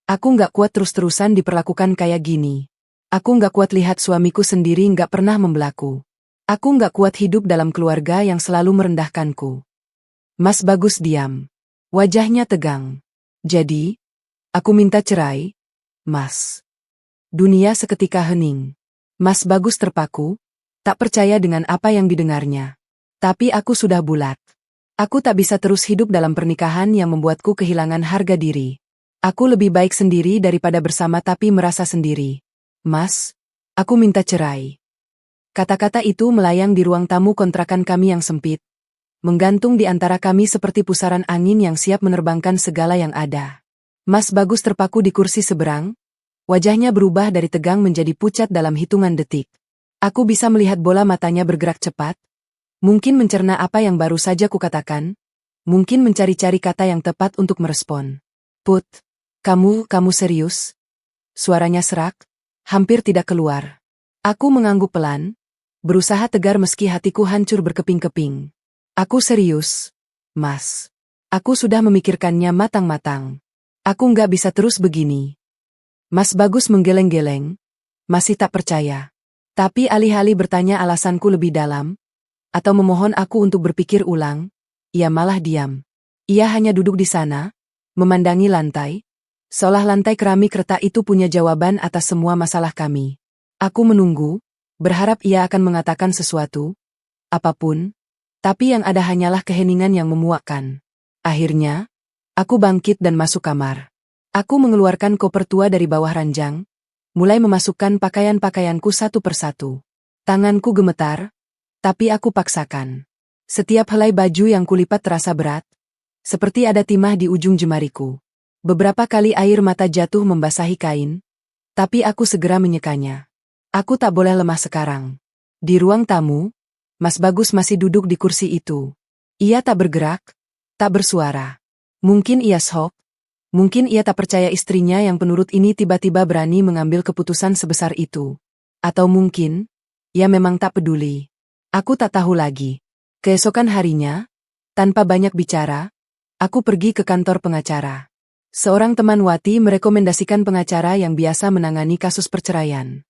[SPEAKER 2] Aku nggak kuat terus-terusan diperlakukan kayak gini. Aku nggak kuat lihat suamiku sendiri nggak pernah membelaku. Aku nggak kuat hidup dalam keluarga yang selalu merendahkanku. Mas Bagus diam. Wajahnya tegang. Jadi, aku minta cerai, Mas. Dunia seketika hening. Mas Bagus terpaku, tak percaya dengan apa yang didengarnya. Tapi aku sudah bulat. Aku tak bisa terus hidup dalam pernikahan yang membuatku kehilangan harga diri. Aku lebih baik sendiri daripada bersama tapi merasa sendiri. Mas, aku minta cerai. Kata-kata itu melayang di ruang tamu kontrakan kami yang sempit. Menggantung di antara kami seperti pusaran angin yang siap menerbangkan segala yang ada. Mas Bagus terpaku di kursi seberang. Wajahnya berubah dari tegang menjadi pucat dalam hitungan detik. Aku bisa melihat bola matanya bergerak cepat. Mungkin mencerna apa yang baru saja kukatakan. Mungkin mencari-cari kata yang tepat untuk merespon. Put, kamu serius? Suaranya serak, hampir tidak keluar. Aku mengangguk pelan, berusaha tegar meski hatiku hancur berkeping-keping. Aku serius, Mas. Aku sudah memikirkannya matang-matang. Aku nggak bisa terus begini. Mas Bagus menggeleng-geleng, masih tak percaya. Tapi alih-alih bertanya alasanku lebih dalam, atau memohon aku untuk berpikir ulang, ia malah diam. Ia hanya duduk di sana, memandangi lantai, seolah lantai keramik retak itu punya jawaban atas semua masalah kami. Aku menunggu, berharap ia akan mengatakan sesuatu, apapun, tapi yang ada hanyalah keheningan yang memuakkan. Akhirnya, aku bangkit dan masuk kamar. Aku mengeluarkan koper tua dari bawah ranjang, mulai memasukkan pakaian-pakaianku satu persatu. Tanganku gemetar, tapi aku paksakan. Setiap helai baju yang kulipat terasa berat, seperti ada timah di ujung jemariku. Beberapa kali air mata jatuh membasahi kain, tapi aku segera menyekanya. Aku tak boleh lemah sekarang. Di ruang tamu, Mas Bagus masih duduk di kursi itu. Ia tak bergerak, tak bersuara. Mungkin ia shock, mungkin ia tak percaya istrinya yang penurut ini tiba-tiba berani mengambil keputusan sebesar itu. Atau mungkin, ia memang tak peduli. Aku tak tahu lagi. Keesokan harinya, tanpa banyak bicara, aku pergi ke kantor pengacara. Seorang teman Wati merekomendasikan pengacara yang biasa menangani kasus perceraian.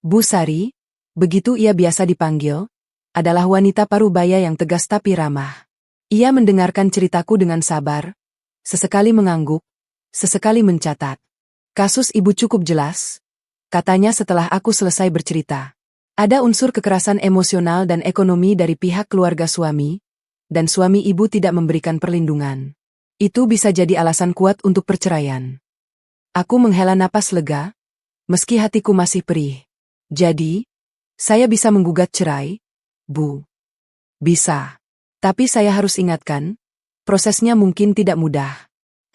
[SPEAKER 2] Bu Sari, begitu ia biasa dipanggil, adalah wanita parubaya yang tegas tapi ramah. Ia mendengarkan ceritaku dengan sabar, sesekali mengangguk, sesekali mencatat. Kasus ibu cukup jelas, katanya setelah aku selesai bercerita. Ada unsur kekerasan emosional dan ekonomi dari pihak keluarga suami, dan suami ibu tidak memberikan perlindungan. Itu bisa jadi alasan kuat untuk perceraian. Aku menghela napas lega, meski hatiku masih perih. Jadi, saya bisa menggugat cerai, Bu? Bisa. Tapi saya harus ingatkan, prosesnya mungkin tidak mudah.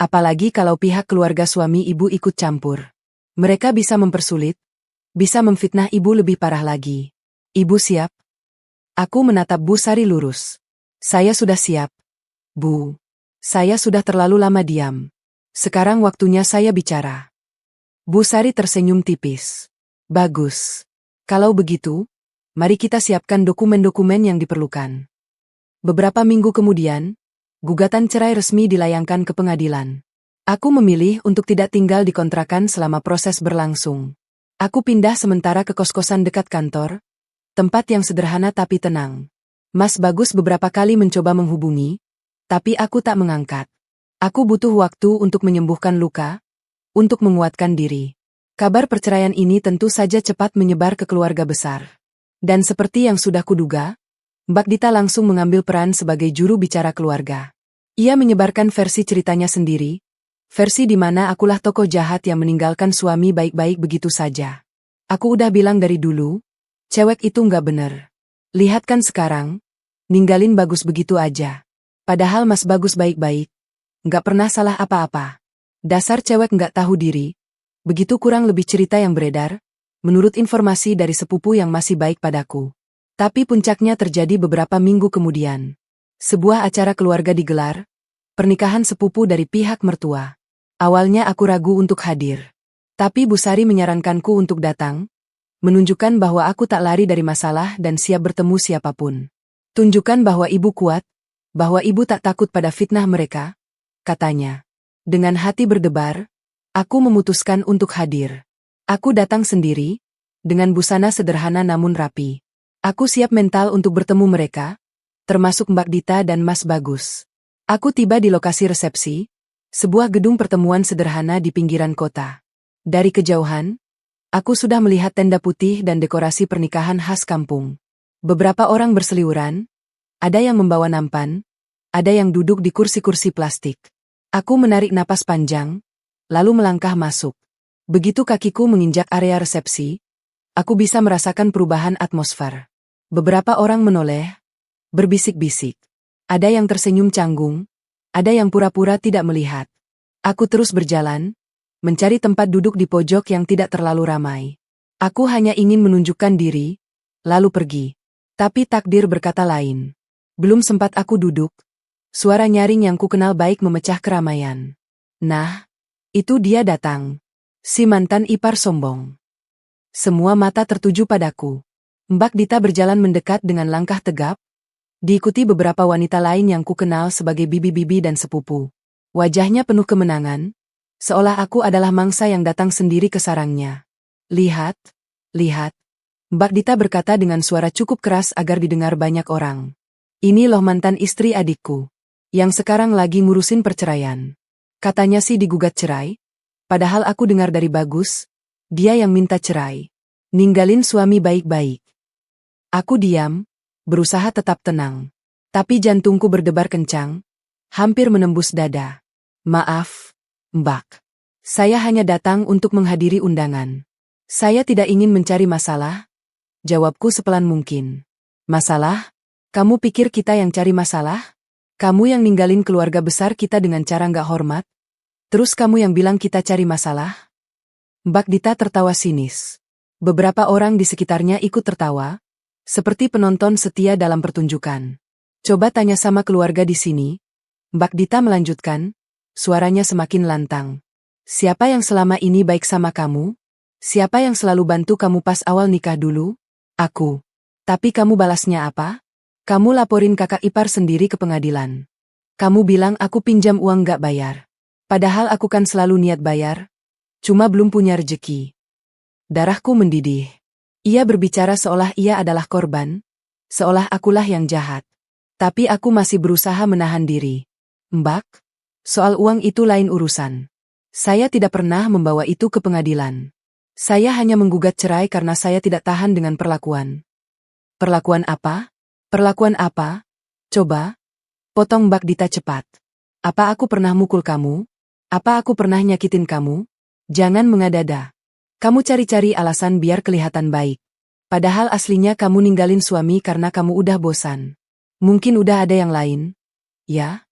[SPEAKER 2] Apalagi kalau pihak keluarga suami ibu ikut campur. Mereka bisa mempersulit, bisa memfitnah ibu lebih parah lagi. Ibu siap? Aku menatap Bu Sari lurus. Saya sudah siap, Bu. Saya sudah terlalu lama diam. Sekarang waktunya saya bicara. Bu Sari tersenyum tipis. Bagus. Kalau begitu, mari kita siapkan dokumen-dokumen yang diperlukan. Beberapa minggu kemudian, gugatan cerai resmi dilayangkan ke pengadilan. Aku memilih untuk tidak tinggal di kontrakan selama proses berlangsung. Aku pindah sementara ke kos-kosan dekat kantor, tempat yang sederhana tapi tenang. Mas Bagus beberapa kali mencoba menghubungi, tapi aku tak mengangkat. Aku butuh waktu untuk menyembuhkan luka, untuk menguatkan diri. Kabar perceraian ini tentu saja cepat menyebar ke keluarga besar. Dan seperti yang sudah kuduga, Mbak Dita langsung mengambil peran sebagai juru bicara keluarga. Ia menyebarkan versi ceritanya sendiri, versi di mana akulah tokoh jahat yang meninggalkan suami baik-baik begitu saja. Aku udah bilang dari dulu, cewek itu nggak bener. Lihat kan sekarang, ninggalin Bagus begitu aja. Padahal Mas Bagus baik-baik, nggak pernah salah apa-apa. Dasar cewek nggak tahu diri. Begitu kurang lebih cerita yang beredar, menurut informasi dari sepupu yang masih baik padaku. Tapi puncaknya terjadi beberapa minggu kemudian. Sebuah acara keluarga digelar, pernikahan sepupu dari pihak mertua. Awalnya aku ragu untuk hadir. Tapi Bu Sari menyarankanku untuk datang, menunjukkan bahwa aku tak lari dari masalah dan siap bertemu siapapun. Tunjukkan bahwa ibu kuat, bahwa ibu tak takut pada fitnah mereka, katanya. Dengan hati berdebar, aku memutuskan untuk hadir. Aku datang sendiri, dengan busana sederhana namun rapi. Aku siap mental untuk bertemu mereka, termasuk Mbak Dita dan Mas Bagus. Aku tiba di lokasi resepsi, sebuah gedung pertemuan sederhana di pinggiran kota. Dari kejauhan, aku sudah melihat tenda putih dan dekorasi pernikahan khas kampung. Beberapa orang berseliweran, ada yang membawa nampan, ada yang duduk di kursi-kursi plastik. Aku menarik napas panjang, lalu melangkah masuk. Begitu kakiku menginjak area resepsi, aku bisa merasakan perubahan atmosfer. Beberapa orang menoleh, berbisik-bisik. Ada yang tersenyum canggung, ada yang pura-pura tidak melihat. Aku terus berjalan, mencari tempat duduk di pojok yang tidak terlalu ramai. Aku hanya ingin menunjukkan diri, lalu pergi. Tapi takdir berkata lain. Belum sempat aku duduk, suara nyaring yang kukenal baik memecah keramaian. Nah, itu dia datang. Si mantan ipar sombong. Semua mata tertuju padaku. Mbak Dita berjalan mendekat dengan langkah tegap, diikuti beberapa wanita lain yang kukenal sebagai bibi-bibi dan sepupu. Wajahnya penuh kemenangan, seolah aku adalah mangsa yang datang sendiri ke sarangnya. Lihat, lihat. Mbak Dita berkata dengan suara cukup keras agar didengar banyak orang. Ini loh mantan istri adikku, yang sekarang lagi ngurusin perceraian. Katanya sih digugat cerai, padahal aku dengar dari Bagus, dia yang minta cerai. Ninggalin suami baik-baik. Aku diam, berusaha tetap tenang. Tapi jantungku berdebar kencang, hampir menembus dada. Maaf, Mbak. Saya hanya datang untuk menghadiri undangan. Saya tidak ingin mencari masalah, jawabku sepelan mungkin. Masalah? Kamu pikir kita yang cari masalah? Kamu yang ninggalin keluarga besar kita dengan cara nggak hormat? Terus kamu yang bilang kita cari masalah? Mbak Dita tertawa sinis. Beberapa orang di sekitarnya ikut tertawa, seperti penonton setia dalam pertunjukan. Coba tanya sama keluarga di sini. Mbak Dita melanjutkan, suaranya semakin lantang. Siapa yang selama ini baik sama kamu? Siapa yang selalu bantu kamu pas awal nikah dulu? Aku. Tapi kamu balasnya apa? Kamu laporin kakak ipar sendiri ke pengadilan. Kamu bilang aku pinjam uang gak bayar. Padahal aku kan selalu niat bayar. Cuma belum punya rejeki. Darahku mendidih. Ia berbicara seolah ia adalah korban, seolah akulah yang jahat. Tapi aku masih berusaha menahan diri. Mbak, soal uang itu lain urusan. Saya tidak pernah membawa itu ke pengadilan. Saya hanya menggugat cerai karena saya tidak tahan dengan perlakuan. Perlakuan apa? Perlakuan apa? Coba. Potong Mbak Dita cepat. Apa aku pernah mukul kamu? Apa aku pernah nyakitin kamu? Jangan mengadada. Kamu cari-cari alasan biar kelihatan baik. Padahal aslinya kamu ninggalin suami karena kamu udah bosan. Mungkin udah ada yang lain. Ya?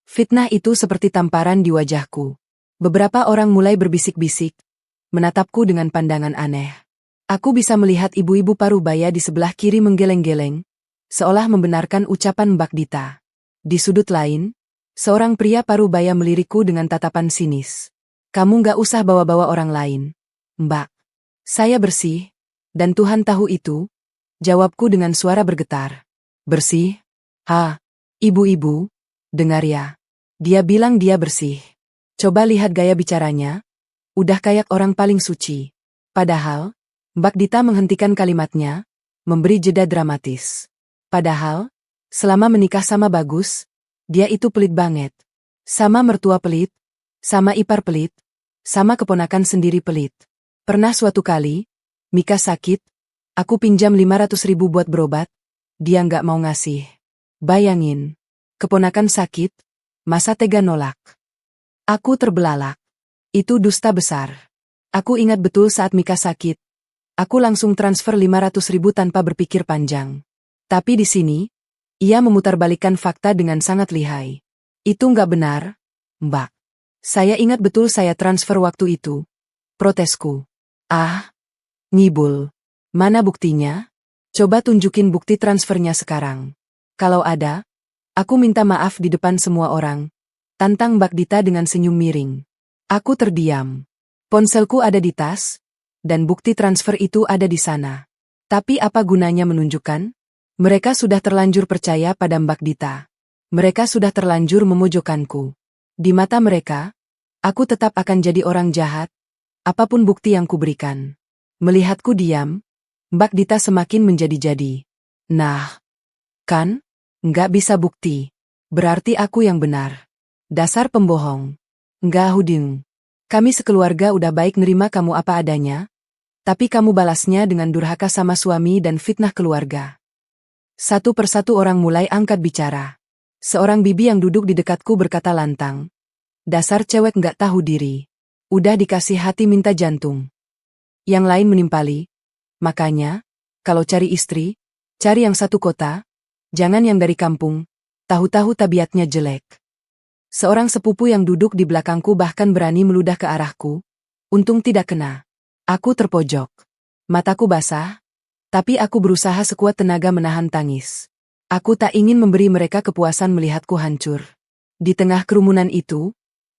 [SPEAKER 2] Fitnah itu seperti tamparan di wajahku. Beberapa orang mulai berbisik-bisik, menatapku dengan pandangan aneh. Aku bisa melihat ibu-ibu parubaya di sebelah kiri menggeleng-geleng, seolah membenarkan ucapan Mbak Dita. Di sudut lain, seorang pria parubaya melirikku dengan tatapan sinis. Kamu gak usah bawa-bawa orang lain. Mbak, saya bersih, dan Tuhan tahu itu, jawabku dengan suara bergetar. Bersih? Ha, ibu-ibu, dengar ya. Dia bilang dia bersih. Coba lihat gaya bicaranya, udah kayak orang paling suci. Padahal, Mbak Dita menghentikan kalimatnya, memberi jeda dramatis. Padahal, selama menikah sama Bagus, dia itu pelit banget. Sama mertua pelit, sama ipar pelit, sama keponakan sendiri pelit. Pernah suatu kali, Mika sakit, aku pinjam 500.000 buat berobat, dia nggak mau ngasih. Bayangin, keponakan sakit, masa tega nolak. Aku terbelalak. Itu dusta besar. Aku ingat betul saat Mika sakit, aku langsung transfer 500.000 tanpa berpikir panjang. Tapi di sini, ia memutarbalikkan fakta dengan sangat lihai. Itu nggak benar, Mbak. Saya ingat betul saya transfer waktu itu. Protesku. Ah, ngibul. Mana buktinya? Coba tunjukin bukti transfernya sekarang. Kalau ada, aku minta maaf di depan semua orang. Tantang Mbak Dita dengan senyum miring. Aku terdiam. Ponselku ada di tas, dan bukti transfer itu ada di sana. Tapi apa gunanya menunjukkan? Mereka sudah terlanjur percaya pada Mbak Dita. Mereka sudah terlanjur memojokkanku. Di mata mereka, aku tetap akan jadi orang jahat, apapun bukti yang kuberikan. Melihatku diam, Mbak Dita semakin menjadi-jadi. Nah, kan? Nggak bisa bukti. Berarti aku yang benar. Dasar pembohong. Nggak Huding. Kami sekeluarga udah baik nerima kamu apa adanya, tapi kamu balasnya dengan durhaka sama suami dan fitnah keluarga. Satu persatu orang mulai angkat bicara. Seorang bibi yang duduk di dekatku berkata lantang. Dasar cewek nggak tahu diri. Udah dikasih hati minta jantung. Yang lain menimpali. Makanya, kalau cari istri, cari yang satu kota, jangan yang dari kampung, tahu-tahu tabiatnya jelek. Seorang sepupu yang duduk di belakangku bahkan berani meludah ke arahku. Untung tidak kena. Aku terpojok. Mataku basah, tapi aku berusaha sekuat tenaga menahan tangis. Aku tak ingin memberi mereka kepuasan melihatku hancur. Di tengah kerumunan itu,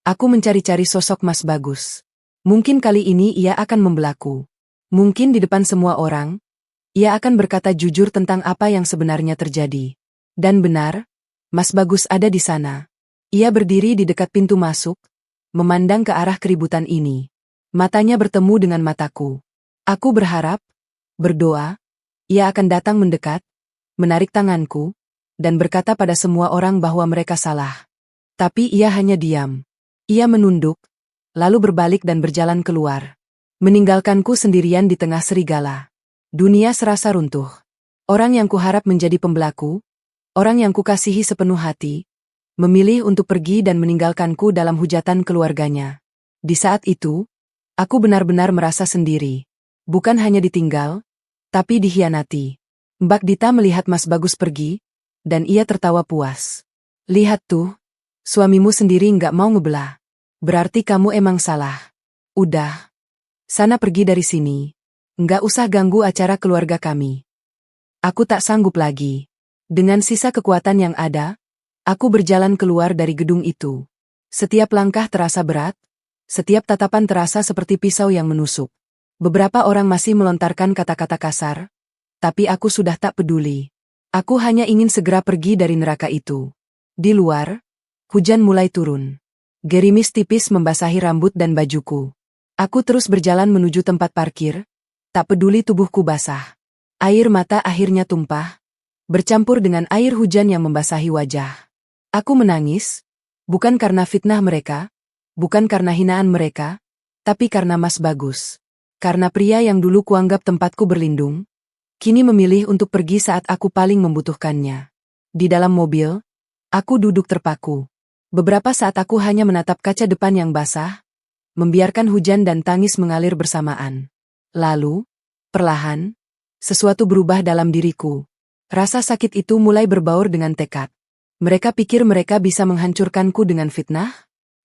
[SPEAKER 2] aku mencari-cari sosok Mas Bagus. Mungkin kali ini ia akan membelaku. Mungkin di depan semua orang, ia akan berkata jujur tentang apa yang sebenarnya terjadi. Dan benar, Mas Bagus ada di sana. Ia berdiri di dekat pintu masuk, memandang ke arah keributan ini. Matanya bertemu dengan mataku. Aku berharap, berdoa, ia akan datang mendekat, menarik tanganku, dan berkata pada semua orang bahwa mereka salah. Tapi ia hanya diam. Ia menunduk, lalu berbalik dan berjalan keluar. Meninggalkanku sendirian di tengah serigala. Dunia serasa runtuh. Orang yang kuharap menjadi pembelaku, orang yang kukasihi sepenuh hati, memilih untuk pergi dan meninggalkanku dalam hujatan keluarganya. Di saat itu, aku benar-benar merasa sendiri. Bukan hanya ditinggal, tapi dikhianati. Mbak Dita melihat Mas Bagus pergi, dan ia tertawa puas. Lihat tuh, suamimu sendiri nggak mau ngebelah. Berarti kamu emang salah. Udah. Sana pergi dari sini. Nggak usah ganggu acara keluarga kami. Aku tak sanggup lagi. Dengan sisa kekuatan yang ada, aku berjalan keluar dari gedung itu. Setiap langkah terasa berat, setiap tatapan terasa seperti pisau yang menusuk. Beberapa orang masih melontarkan kata-kata kasar, tapi aku sudah tak peduli. Aku hanya ingin segera pergi dari neraka itu. Di luar, hujan mulai turun. Gerimis tipis membasahi rambut dan bajuku. Aku terus berjalan menuju tempat parkir, tak peduli tubuhku basah. Air mata akhirnya tumpah, bercampur dengan air hujan yang membasahi wajah. Aku menangis, bukan karena fitnah mereka, bukan karena hinaan mereka, tapi karena Mas Bagus. Karena pria yang dulu kuanggap tempatku berlindung, kini memilih untuk pergi saat aku paling membutuhkannya. Di dalam mobil, aku duduk terpaku. Beberapa saat aku hanya menatap kaca depan yang basah, membiarkan hujan dan tangis mengalir bersamaan. Lalu, perlahan, sesuatu berubah dalam diriku. Rasa sakit itu mulai berbaur dengan tekad. Mereka pikir mereka bisa menghancurkanku dengan fitnah?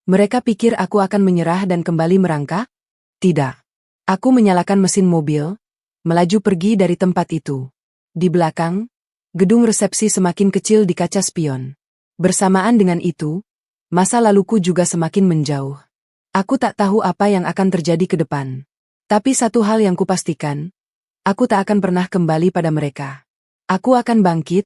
[SPEAKER 2] Mereka pikir aku akan menyerah dan kembali merangkak? Tidak. Aku menyalakan mesin mobil, melaju pergi dari tempat itu. Di belakang, gedung resepsi semakin kecil di kaca spion. Bersamaan dengan itu, masa laluku juga semakin menjauh. Aku tak tahu apa yang akan terjadi ke depan. Tapi satu hal yang kupastikan, aku tak akan pernah kembali pada mereka. Aku akan bangkit,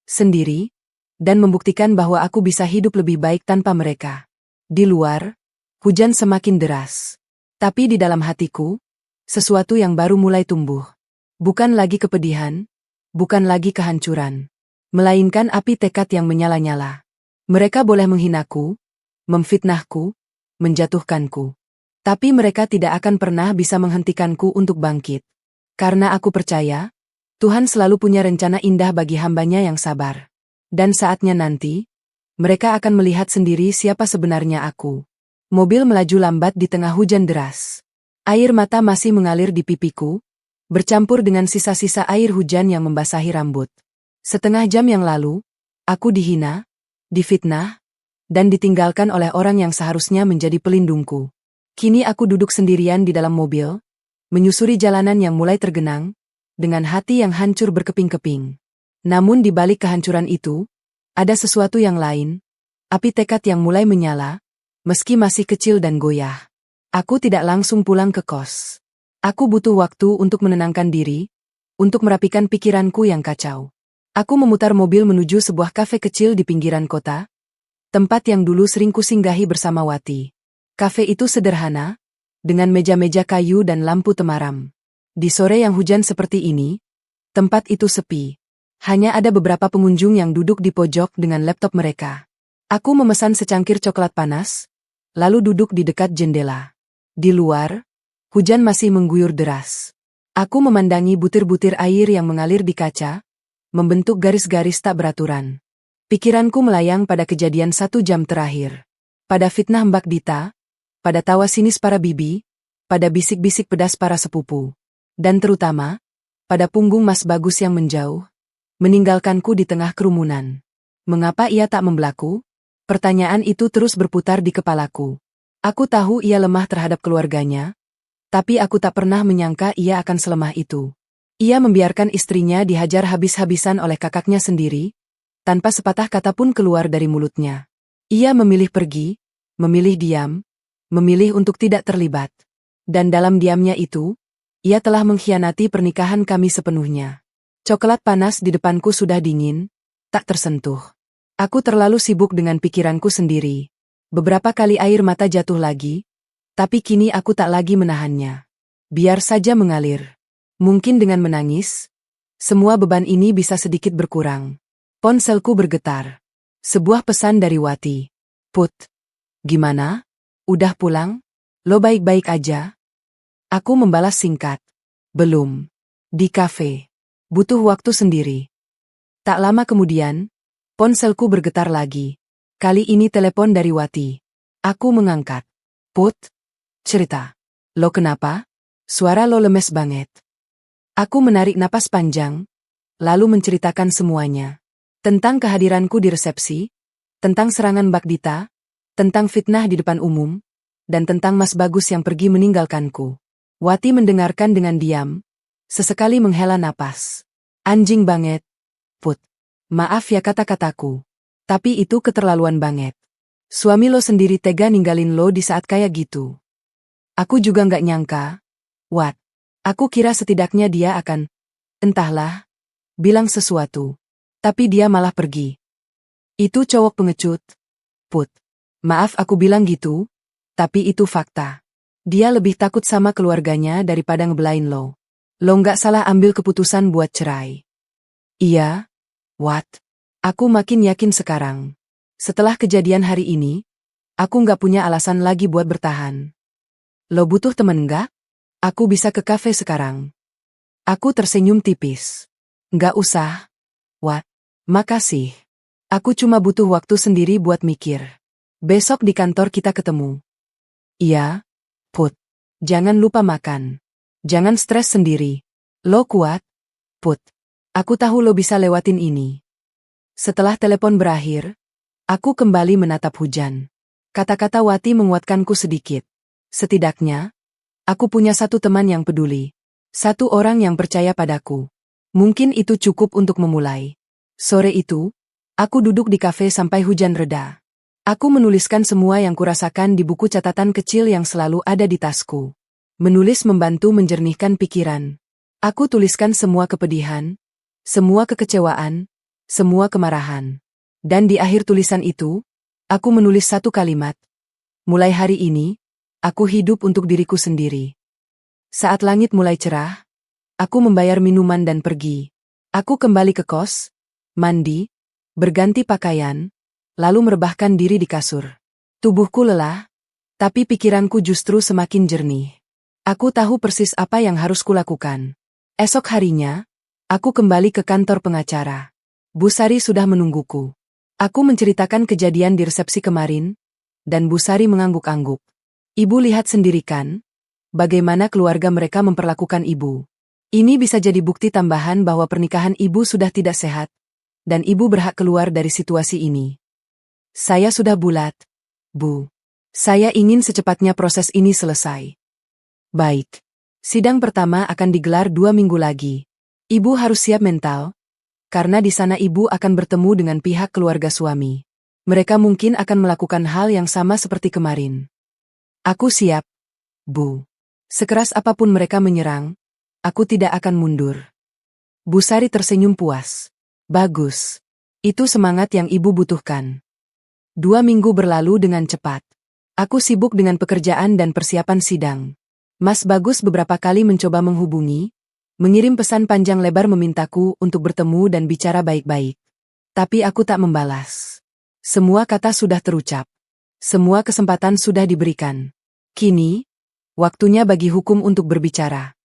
[SPEAKER 2] sendiri, dan membuktikan bahwa aku bisa hidup lebih baik tanpa mereka. Di luar, hujan semakin deras. Tapi di dalam hatiku, sesuatu yang baru mulai tumbuh. Bukan lagi kepedihan, bukan lagi kehancuran, melainkan api tekad yang menyala-nyala. Mereka boleh menghinaku, memfitnahku, menjatuhkanku. Tapi mereka tidak akan pernah bisa menghentikanku untuk bangkit. Karena aku percaya, Tuhan selalu punya rencana indah bagi hambanya yang sabar. Dan saatnya nanti, mereka akan melihat sendiri siapa sebenarnya aku. Mobil melaju lambat di tengah hujan deras. Air mata masih mengalir di pipiku, bercampur dengan sisa-sisa air hujan yang membasahi rambut. Setengah jam yang lalu, aku dihina, difitnah, dan ditinggalkan oleh orang yang seharusnya menjadi pelindungku. Kini aku duduk sendirian di dalam mobil, menyusuri jalanan yang mulai tergenang, dengan hati yang hancur berkeping-keping. Namun di balik kehancuran itu, ada sesuatu yang lain, api tekad yang mulai menyala, meski masih kecil dan goyah. Aku tidak langsung pulang ke kos. Aku butuh waktu untuk menenangkan diri, untuk merapikan pikiranku yang kacau. Aku memutar mobil menuju sebuah kafe kecil di pinggiran kota, tempat yang dulu sering kusinggahi bersama Wati. Kafe itu sederhana, dengan meja-meja kayu dan lampu temaram. Di sore yang hujan seperti ini, tempat itu sepi. Hanya ada beberapa pengunjung yang duduk di pojok dengan laptop mereka. Aku memesan secangkir coklat panas, lalu duduk di dekat jendela. Di luar, hujan masih mengguyur deras. Aku memandangi butir-butir air yang mengalir di kaca, membentuk garis-garis tak beraturan. Pikiranku melayang pada kejadian 1 jam terakhir. Pada fitnah Mbak Dita, pada tawa sinis para bibi, pada bisik-bisik pedas para sepupu. Dan terutama, pada punggung Mas Bagus yang menjauh, meninggalkanku di tengah kerumunan. Mengapa ia tak membelaku? Pertanyaan itu terus berputar di kepalaku. Aku tahu ia lemah terhadap keluarganya, tapi aku tak pernah menyangka ia akan selemah itu. Ia membiarkan istrinya dihajar habis-habisan oleh kakaknya sendiri, tanpa sepatah kata pun keluar dari mulutnya. Ia memilih pergi, memilih diam, memilih untuk tidak terlibat. Dan dalam diamnya itu, ia telah mengkhianati pernikahan kami sepenuhnya. Coklat panas di depanku sudah dingin, tak tersentuh. Aku terlalu sibuk dengan pikiranku sendiri. Beberapa kali air mata jatuh lagi, tapi kini aku tak lagi menahannya. Biar saja mengalir. Mungkin dengan menangis, semua beban ini bisa sedikit berkurang. Ponselku bergetar. Sebuah pesan dari Wati. Put, gimana? Udah pulang? Lo baik-baik aja? Aku membalas singkat. Belum. Di kafe. Butuh waktu sendiri. Tak lama kemudian, ponselku bergetar lagi. Kali ini telepon dari Wati. Aku mengangkat. Put, cerita. Lo kenapa? Suara lo lemes banget. Aku menarik napas panjang, lalu menceritakan semuanya. Tentang kehadiranku di resepsi, tentang serangan Mbak Dita, tentang fitnah di depan umum, dan tentang Mas Bagus yang pergi meninggalkanku. Wati mendengarkan dengan diam, sesekali menghela napas. Anjing banget, Put. Maaf ya kata-kataku. Tapi itu keterlaluan banget. Suami lo sendiri tega ninggalin lo di saat kayak gitu. Aku juga nggak nyangka. Wat. Aku kira setidaknya dia akan, entahlah, bilang sesuatu. Tapi dia malah pergi. Itu cowok pengecut. Put. Maaf aku bilang gitu, tapi itu fakta. Dia lebih takut sama keluarganya daripada ngebelain lo. Lo nggak salah ambil keputusan buat cerai. Iya, Wat. Aku makin yakin sekarang. Setelah kejadian hari ini, aku nggak punya alasan lagi buat bertahan. Lo butuh temen nggak? Aku bisa ke kafe sekarang. Aku tersenyum tipis. Nggak usah, Wat. Makasih. Aku cuma butuh waktu sendiri buat mikir. Besok di kantor kita ketemu. Iya, Put. Jangan lupa makan. Jangan stres sendiri. Lo kuat, Put. Aku tahu lo bisa lewatin ini. Setelah telepon berakhir, aku kembali menatap hujan. Kata-kata Wati menguatkanku sedikit. Setidaknya, aku punya satu teman yang peduli. Satu orang yang percaya padaku. Mungkin itu cukup untuk memulai. Sore itu, aku duduk di kafe sampai hujan reda. Aku menuliskan semua yang kurasakan di buku catatan kecil yang selalu ada di tasku. Menulis membantu menjernihkan pikiran. Aku tuliskan semua kepedihan, semua kekecewaan, semua kemarahan. Dan di akhir tulisan itu, aku menulis satu kalimat. Mulai hari ini, aku hidup untuk diriku sendiri. Saat langit mulai cerah, aku membayar minuman dan pergi. Aku kembali ke kos, mandi, berganti pakaian, lalu merebahkan diri di kasur. Tubuhku lelah, tapi pikiranku justru semakin jernih. Aku tahu persis apa yang harus kulakukan. Esok harinya, aku kembali ke kantor pengacara. Bu Sari sudah menungguku. Aku menceritakan kejadian di resepsi kemarin, dan Bu Sari mengangguk-angguk. Ibu lihat sendiri kan, bagaimana keluarga mereka memperlakukan ibu. Ini bisa jadi bukti tambahan bahwa pernikahan ibu sudah tidak sehat, dan ibu berhak keluar dari situasi ini. Saya sudah bulat, Bu. Saya ingin secepatnya proses ini selesai. Baik. Sidang pertama akan digelar 2 minggu lagi. Ibu harus siap mental, karena di sana ibu akan bertemu dengan pihak keluarga suami. Mereka mungkin akan melakukan hal yang sama seperti kemarin. Aku siap, Bu. Sekeras apapun mereka menyerang, aku tidak akan mundur. Bu Sari tersenyum puas. Bagus. Itu semangat yang ibu butuhkan. 2 minggu berlalu dengan cepat. Aku sibuk dengan pekerjaan dan persiapan sidang. Mas Bagus beberapa kali mencoba menghubungi, mengirim pesan panjang lebar memintaku untuk bertemu dan bicara baik-baik. Tapi aku tak membalas. Semua kata sudah terucap. Semua kesempatan sudah diberikan. Kini, waktunya bagi hukum untuk berbicara.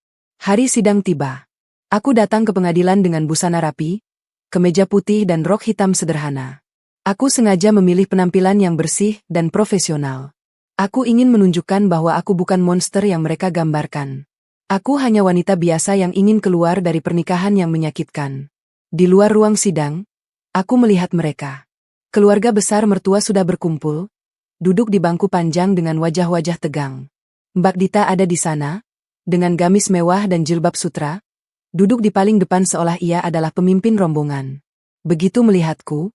[SPEAKER 2] Hari sidang tiba. Aku datang ke pengadilan dengan busana rapi, kemeja putih dan rok hitam sederhana. Aku sengaja memilih penampilan yang bersih dan profesional. Aku ingin menunjukkan bahwa aku bukan monster yang mereka gambarkan. Aku hanya wanita biasa yang ingin keluar dari pernikahan yang menyakitkan. Di luar ruang sidang, aku melihat mereka. Keluarga besar mertua sudah berkumpul, duduk di bangku panjang dengan wajah-wajah tegang. Mbak Dita ada di sana, dengan gamis mewah dan jilbab sutra, duduk di paling depan seolah ia adalah pemimpin rombongan. Begitu melihatku,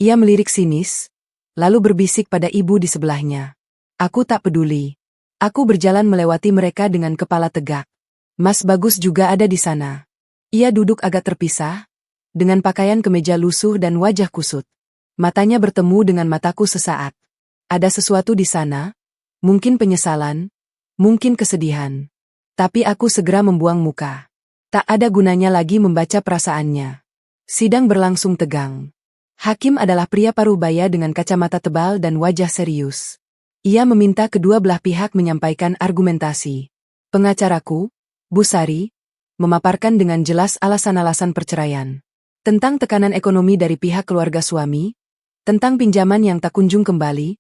[SPEAKER 2] ia melirik sinis, lalu berbisik pada ibu di sebelahnya. Aku tak peduli. Aku berjalan melewati mereka dengan kepala tegak. Mas Bagus juga ada di sana. Ia duduk agak terpisah, dengan pakaian kemeja lusuh dan wajah kusut. Matanya bertemu dengan mataku sesaat. Ada sesuatu di sana, mungkin penyesalan, mungkin kesedihan. Tapi aku segera membuang muka. Tak ada gunanya lagi membaca perasaannya. Sidang berlangsung tegang. Hakim adalah pria parubaya dengan kacamata tebal dan wajah serius. Ia meminta kedua belah pihak menyampaikan argumentasi. Pengacaraku, Bu Sari, memaparkan dengan jelas alasan-alasan perceraian. Tentang tekanan ekonomi dari pihak keluarga suami, tentang pinjaman yang tak kunjung kembali,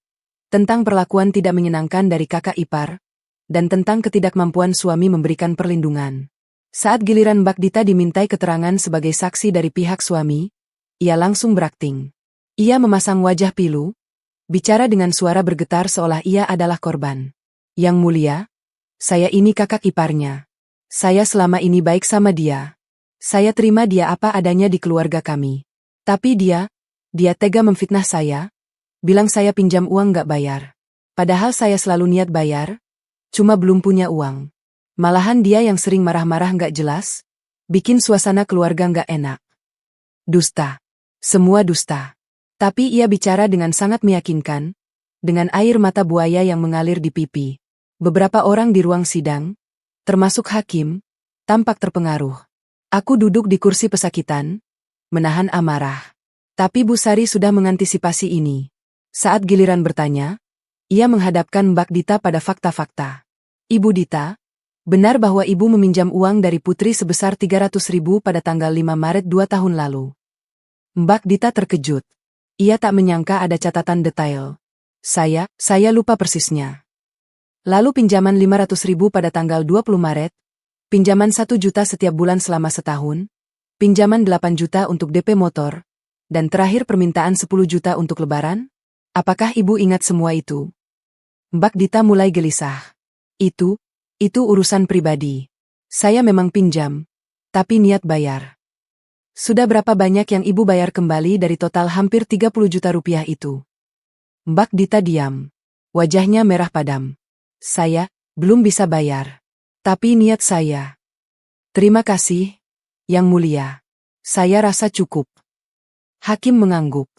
[SPEAKER 2] tentang perlakuan tidak menyenangkan dari kakak ipar, dan tentang ketidakmampuan suami memberikan perlindungan. Saat giliran Mbak Dita dimintai keterangan sebagai saksi dari pihak suami, ia langsung berakting. Ia memasang wajah pilu, bicara dengan suara bergetar seolah ia adalah korban. Yang mulia, saya ini kakak iparnya. Saya selama ini baik sama dia. Saya terima dia apa adanya di keluarga kami. Tapi dia tega memfitnah saya, bilang saya pinjam uang gak bayar. Padahal saya selalu niat bayar, cuma belum punya uang. Malahan dia yang sering marah-marah gak jelas, bikin suasana keluarga gak enak. Dusta. Semua dusta. Tapi ia bicara dengan sangat meyakinkan, dengan air mata buaya yang mengalir di pipi. Beberapa orang di ruang sidang, termasuk hakim, tampak terpengaruh. Aku duduk di kursi pesakitan, menahan amarah. Tapi Bu Sari sudah mengantisipasi ini. Saat giliran bertanya, ia menghadapkan Mbak Dita pada fakta-fakta. Ibu Dita, benar bahwa ibu meminjam uang dari Putri sebesar 300.000 pada tanggal 5 Maret 2 tahun lalu. Mbak Dita terkejut. Ia tak menyangka ada catatan detail. Saya lupa persisnya. Lalu pinjaman 500.000 pada tanggal 20 Maret, pinjaman 1 juta setiap bulan selama setahun, pinjaman 8 juta untuk DP motor, dan terakhir permintaan 10 juta untuk lebaran? Apakah ibu ingat semua itu? Mbak Dita mulai gelisah. Itu urusan pribadi. Saya memang pinjam, tapi niat bayar. Sudah berapa banyak yang ibu bayar kembali dari total hampir 30 juta rupiah itu? Mbak Dita diam. Wajahnya merah padam. Saya belum bisa bayar. Tapi niat saya. Terima kasih, Yang Mulia. Saya rasa cukup. Hakim mengangguk.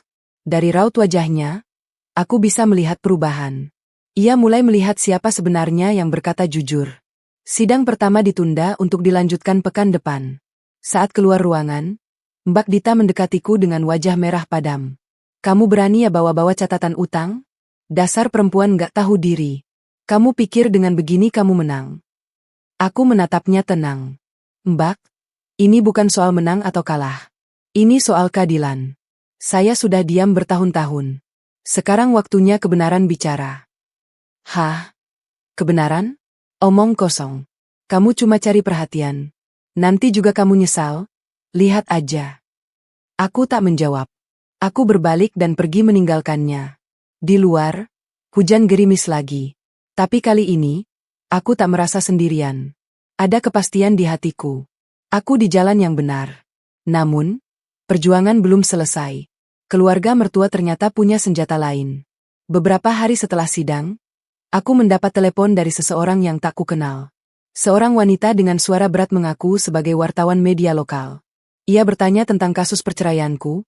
[SPEAKER 2] Dari raut wajahnya, aku bisa melihat perubahan. Ia mulai melihat siapa sebenarnya yang berkata jujur. Sidang pertama ditunda untuk dilanjutkan pekan depan. Saat keluar ruangan, Mbak Dita mendekatiku dengan wajah merah padam. Kamu berani ya bawa-bawa catatan utang? Dasar perempuan gak tahu diri. Kamu pikir dengan begini kamu menang? Aku menatapnya tenang. Mbak, ini bukan soal menang atau kalah. Ini soal keadilan. Saya sudah diam bertahun-tahun. Sekarang waktunya kebenaran bicara. Hah? Kebenaran? Omong kosong. Kamu cuma cari perhatian. Nanti juga kamu nyesal. Lihat aja. Aku tak menjawab. Aku berbalik dan pergi meninggalkannya. Di luar, hujan gerimis lagi. Tapi kali ini, aku tak merasa sendirian. Ada kepastian di hatiku. Aku di jalan yang benar. Namun, perjuangan belum selesai. Keluarga mertua ternyata punya senjata lain. Beberapa hari setelah sidang, Aku mendapat telepon dari seseorang yang tak kukenal. Seorang wanita dengan suara berat mengaku sebagai wartawan media lokal. Ia bertanya tentang kasus perceraianku,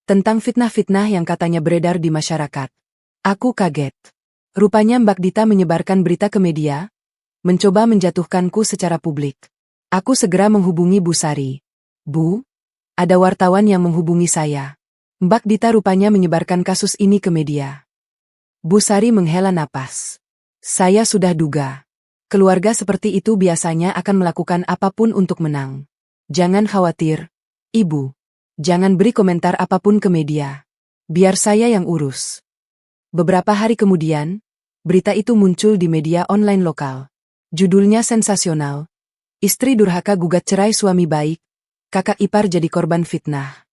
[SPEAKER 2] tentang fitnah-fitnah yang katanya beredar di masyarakat. Aku kaget. Rupanya Mbak Dita menyebarkan berita ke media, mencoba menjatuhkanku secara publik. Aku segera menghubungi Bu Sari. Bu, ada wartawan yang menghubungi saya. Mbak Dita rupanya menyebarkan kasus ini ke media. Bu Sari menghela napas. Saya sudah duga. Keluarga seperti itu biasanya akan melakukan apapun untuk menang. Jangan khawatir, Ibu. Jangan beri komentar apapun ke media. Biar saya yang urus. Beberapa hari kemudian, berita itu muncul di media online lokal. Judulnya sensasional. Istri durhaka gugat cerai suami baik, kakak ipar jadi korban fitnah.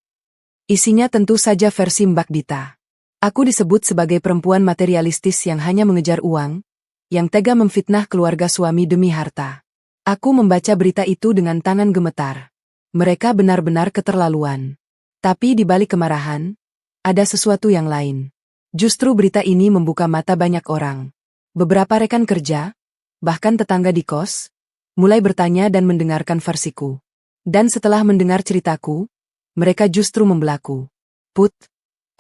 [SPEAKER 2] Isinya tentu saja versi Mbak Dita. Aku disebut sebagai perempuan materialistis yang hanya mengejar uang, yang tega memfitnah keluarga suami demi harta. Aku membaca berita itu dengan tangan gemetar. Mereka benar-benar keterlaluan. Tapi di balik kemarahan, ada sesuatu yang lain. Justru berita ini membuka mata banyak orang. Beberapa rekan kerja, bahkan tetangga di kos, mulai bertanya dan mendengarkan versiku. Dan setelah mendengar ceritaku, mereka justru membelaku. Put,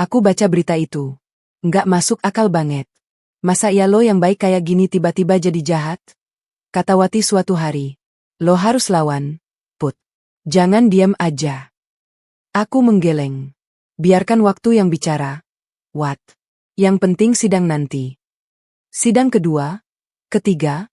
[SPEAKER 2] aku baca berita itu. Nggak masuk akal banget. Masa iya lo yang baik kayak gini tiba-tiba jadi jahat? Kata Wati suatu hari. Lo harus lawan, Put. Jangan diam aja. Aku menggeleng. Biarkan waktu yang bicara. Wat. Yang penting sidang nanti. Sidang kedua, ketiga,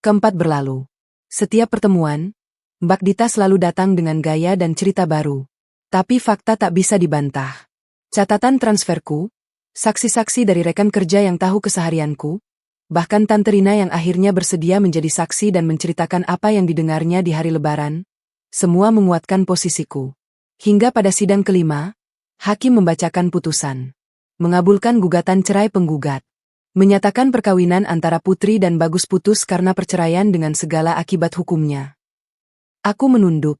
[SPEAKER 2] keempat berlalu. Setiap pertemuan, Mbak Dita selalu datang dengan gaya dan cerita baru. Tapi fakta tak bisa dibantah. Catatan transferku, saksi-saksi dari rekan kerja yang tahu keseharianku, bahkan Tante Rina yang akhirnya bersedia menjadi saksi dan menceritakan apa yang didengarnya di hari Lebaran, semua menguatkan posisiku. Hingga pada sidang kelima, hakim membacakan putusan. Mengabulkan gugatan cerai penggugat. Menyatakan perkawinan antara Putri dan Bagus putus karena perceraian dengan segala akibat hukumnya. Aku menunduk.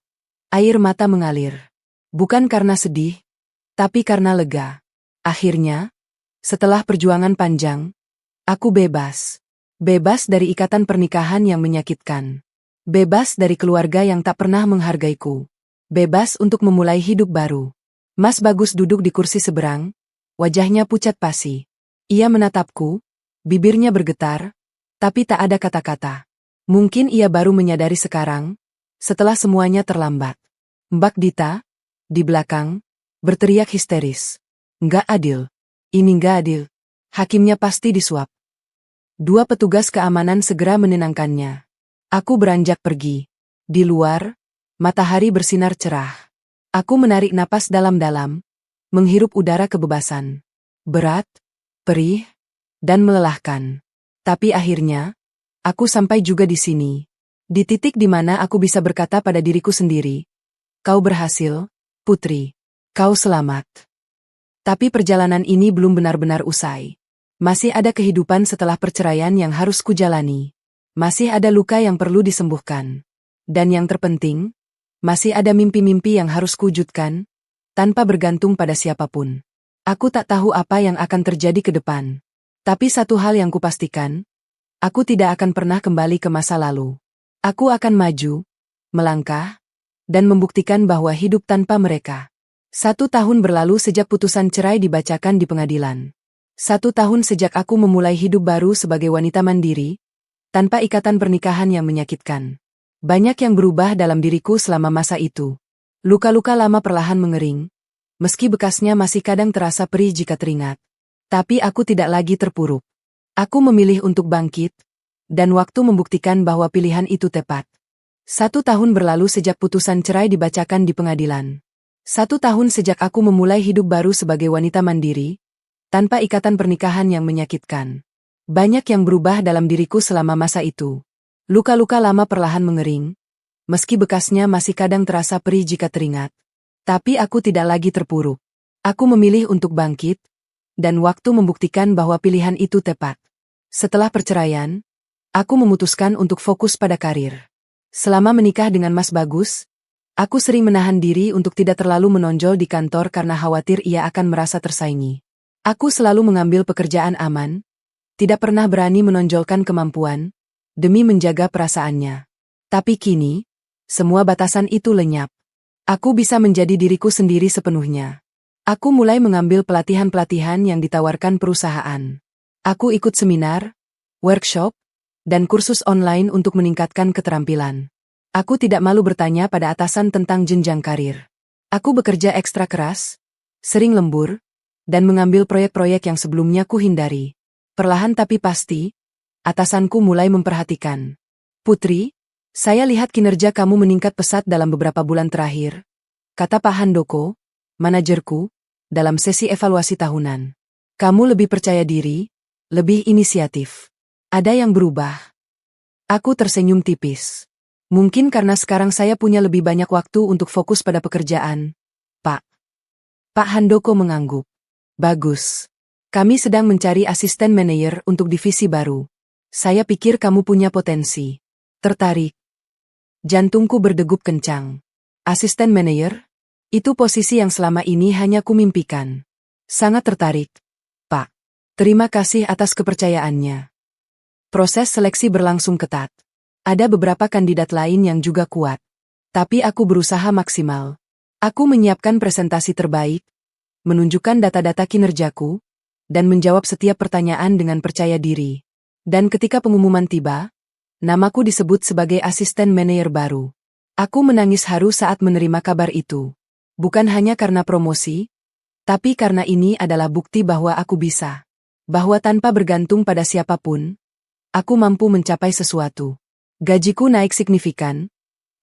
[SPEAKER 2] Air mata mengalir. Bukan karena sedih, tapi karena lega. Akhirnya, setelah perjuangan panjang, aku bebas. Bebas dari ikatan pernikahan yang menyakitkan. Bebas dari keluarga yang tak pernah menghargaiku. Bebas untuk memulai hidup baru. Mas Bagus duduk di kursi seberang, wajahnya pucat pasi. Ia menatapku, bibirnya bergetar, tapi tak ada kata-kata. Mungkin ia baru menyadari sekarang, setelah semuanya terlambat. Mbak Dita, di belakang, berteriak histeris. Nggak adil. Ini nggak adil. Hakimnya pasti disuap. Dua petugas keamanan segera menenangkannya. Aku beranjak pergi. Di luar, matahari bersinar cerah. Aku menarik napas dalam-dalam, menghirup udara kebebasan. Berat, perih, dan melelahkan. Tapi akhirnya, aku sampai juga di sini. Di titik di mana aku bisa berkata pada diriku sendiri, kau berhasil, Putri. Kau selamat. Tapi perjalanan ini belum benar-benar usai. Masih ada kehidupan setelah perceraian yang harus kujalani. Masih ada luka yang perlu disembuhkan. Dan yang terpenting, masih ada mimpi-mimpi yang harus kuwujudkan, tanpa bergantung pada siapapun. Aku tak tahu apa yang akan terjadi ke depan. Tapi satu hal yang kupastikan, aku tidak akan pernah kembali ke masa lalu. Aku akan maju, melangkah, dan membuktikan bahwa hidup tanpa mereka. 1 tahun berlalu sejak putusan cerai dibacakan di pengadilan. 1 tahun sejak aku memulai hidup baru sebagai wanita mandiri, tanpa ikatan pernikahan yang menyakitkan. Banyak yang berubah dalam diriku selama masa itu. Luka-luka lama perlahan mengering, meski bekasnya masih kadang terasa perih jika teringat. Tapi aku tidak lagi terpuruk. Aku memilih untuk bangkit, dan waktu membuktikan bahwa pilihan itu tepat. 1 tahun berlalu sejak putusan cerai dibacakan di pengadilan. 1 tahun sejak aku memulai hidup baru sebagai wanita mandiri, tanpa ikatan pernikahan yang menyakitkan. Banyak yang berubah dalam diriku selama masa itu. Luka-luka lama perlahan mengering, meski bekasnya masih kadang terasa perih jika teringat. Tapi aku tidak lagi terpuruk. Aku memilih untuk bangkit, dan waktu membuktikan bahwa pilihan itu tepat. Setelah perceraian, aku memutuskan untuk fokus pada karir. Selama menikah dengan Mas Bagus, aku sering menahan diri untuk tidak terlalu menonjol di kantor karena khawatir ia akan merasa tersaingi. Aku selalu mengambil pekerjaan aman, tidak pernah berani menonjolkan kemampuan demi menjaga perasaannya. Tapi kini, semua batasan itu lenyap. Aku bisa menjadi diriku sendiri sepenuhnya. Aku mulai mengambil pelatihan-pelatihan yang ditawarkan perusahaan. Aku ikut seminar, workshop, dan kursus online untuk meningkatkan keterampilan. Aku tidak malu bertanya pada atasan tentang jenjang karir. Aku bekerja ekstra keras, sering lembur, dan mengambil proyek-proyek yang sebelumnya ku hindari. Perlahan tapi pasti, atasanku mulai memperhatikan. Putri, saya lihat kinerja kamu meningkat pesat dalam beberapa bulan terakhir, kata Pak Handoko, manajerku, dalam sesi evaluasi tahunan. Kamu lebih percaya diri, lebih inisiatif. Ada yang berubah. Aku tersenyum tipis. Mungkin karena sekarang saya punya lebih banyak waktu untuk fokus pada pekerjaan, Pak. Pak Handoko mengangguk. Bagus. Kami sedang mencari asisten manajer untuk divisi baru. Saya pikir kamu punya potensi. Tertarik. Jantungku berdegup kencang. Asisten manajer? Itu posisi yang selama ini hanya kumimpikan. Sangat tertarik, Pak. Terima kasih atas kepercayaannya. Proses seleksi berlangsung ketat. Ada beberapa kandidat lain yang juga kuat. Tapi aku berusaha maksimal. Aku menyiapkan presentasi terbaik, menunjukkan data-data kinerjaku, dan menjawab setiap pertanyaan dengan percaya diri. Dan ketika pengumuman tiba, namaku disebut sebagai asisten manajer baru. Aku menangis haru saat menerima kabar itu. Bukan hanya karena promosi, tapi karena ini adalah bukti bahwa aku bisa. Bahwa tanpa bergantung pada siapapun, aku mampu mencapai sesuatu. Gajiku naik signifikan,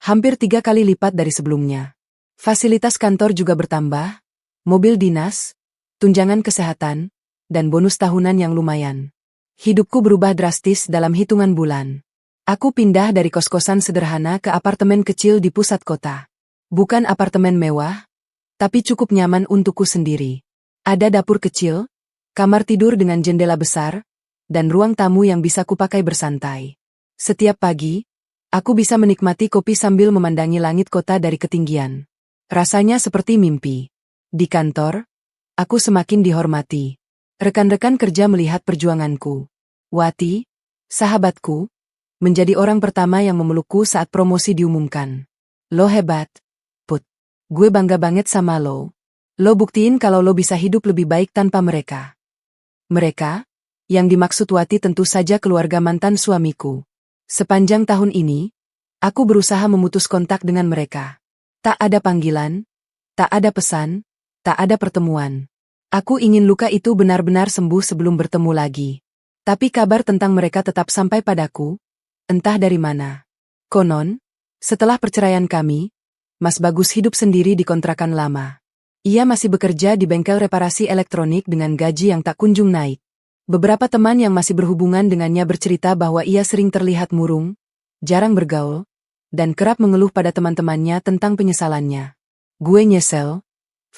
[SPEAKER 2] hampir 3 kali lipat dari sebelumnya. Fasilitas kantor juga bertambah, mobil dinas, tunjangan kesehatan, dan bonus tahunan yang lumayan. Hidupku berubah drastis dalam hitungan bulan. Aku pindah dari kos-kosan sederhana ke apartemen kecil di pusat kota. Bukan apartemen mewah, tapi cukup nyaman untukku sendiri. Ada dapur kecil, kamar tidur dengan jendela besar, dan ruang tamu yang bisa kupakai bersantai. Setiap pagi, aku bisa menikmati kopi sambil memandangi langit kota dari ketinggian. Rasanya seperti mimpi. Di kantor, aku semakin dihormati. Rekan-rekan kerja melihat perjuanganku. Wati, sahabatku, menjadi orang pertama yang memelukku saat promosi diumumkan. Lo hebat, Put. Gue bangga banget sama lo. Lo buktiin kalau lo bisa hidup lebih baik tanpa mereka. Mereka, yang dimaksud Wati tentu saja keluarga mantan suamiku. Sepanjang tahun ini, aku berusaha memutus kontak dengan mereka. Tak ada panggilan, tak ada pesan, tak ada pertemuan. Aku ingin luka itu benar-benar sembuh sebelum bertemu lagi. Tapi kabar tentang mereka tetap sampai padaku, entah dari mana. Konon, setelah perceraian kami, Mas Bagus hidup sendiri di kontrakan lama. Ia masih bekerja di bengkel reparasi elektronik dengan gaji yang tak kunjung naik. Beberapa teman yang masih berhubungan dengannya bercerita bahwa ia sering terlihat murung, jarang bergaul, dan kerap mengeluh pada teman-temannya tentang penyesalannya. Gue nyesel,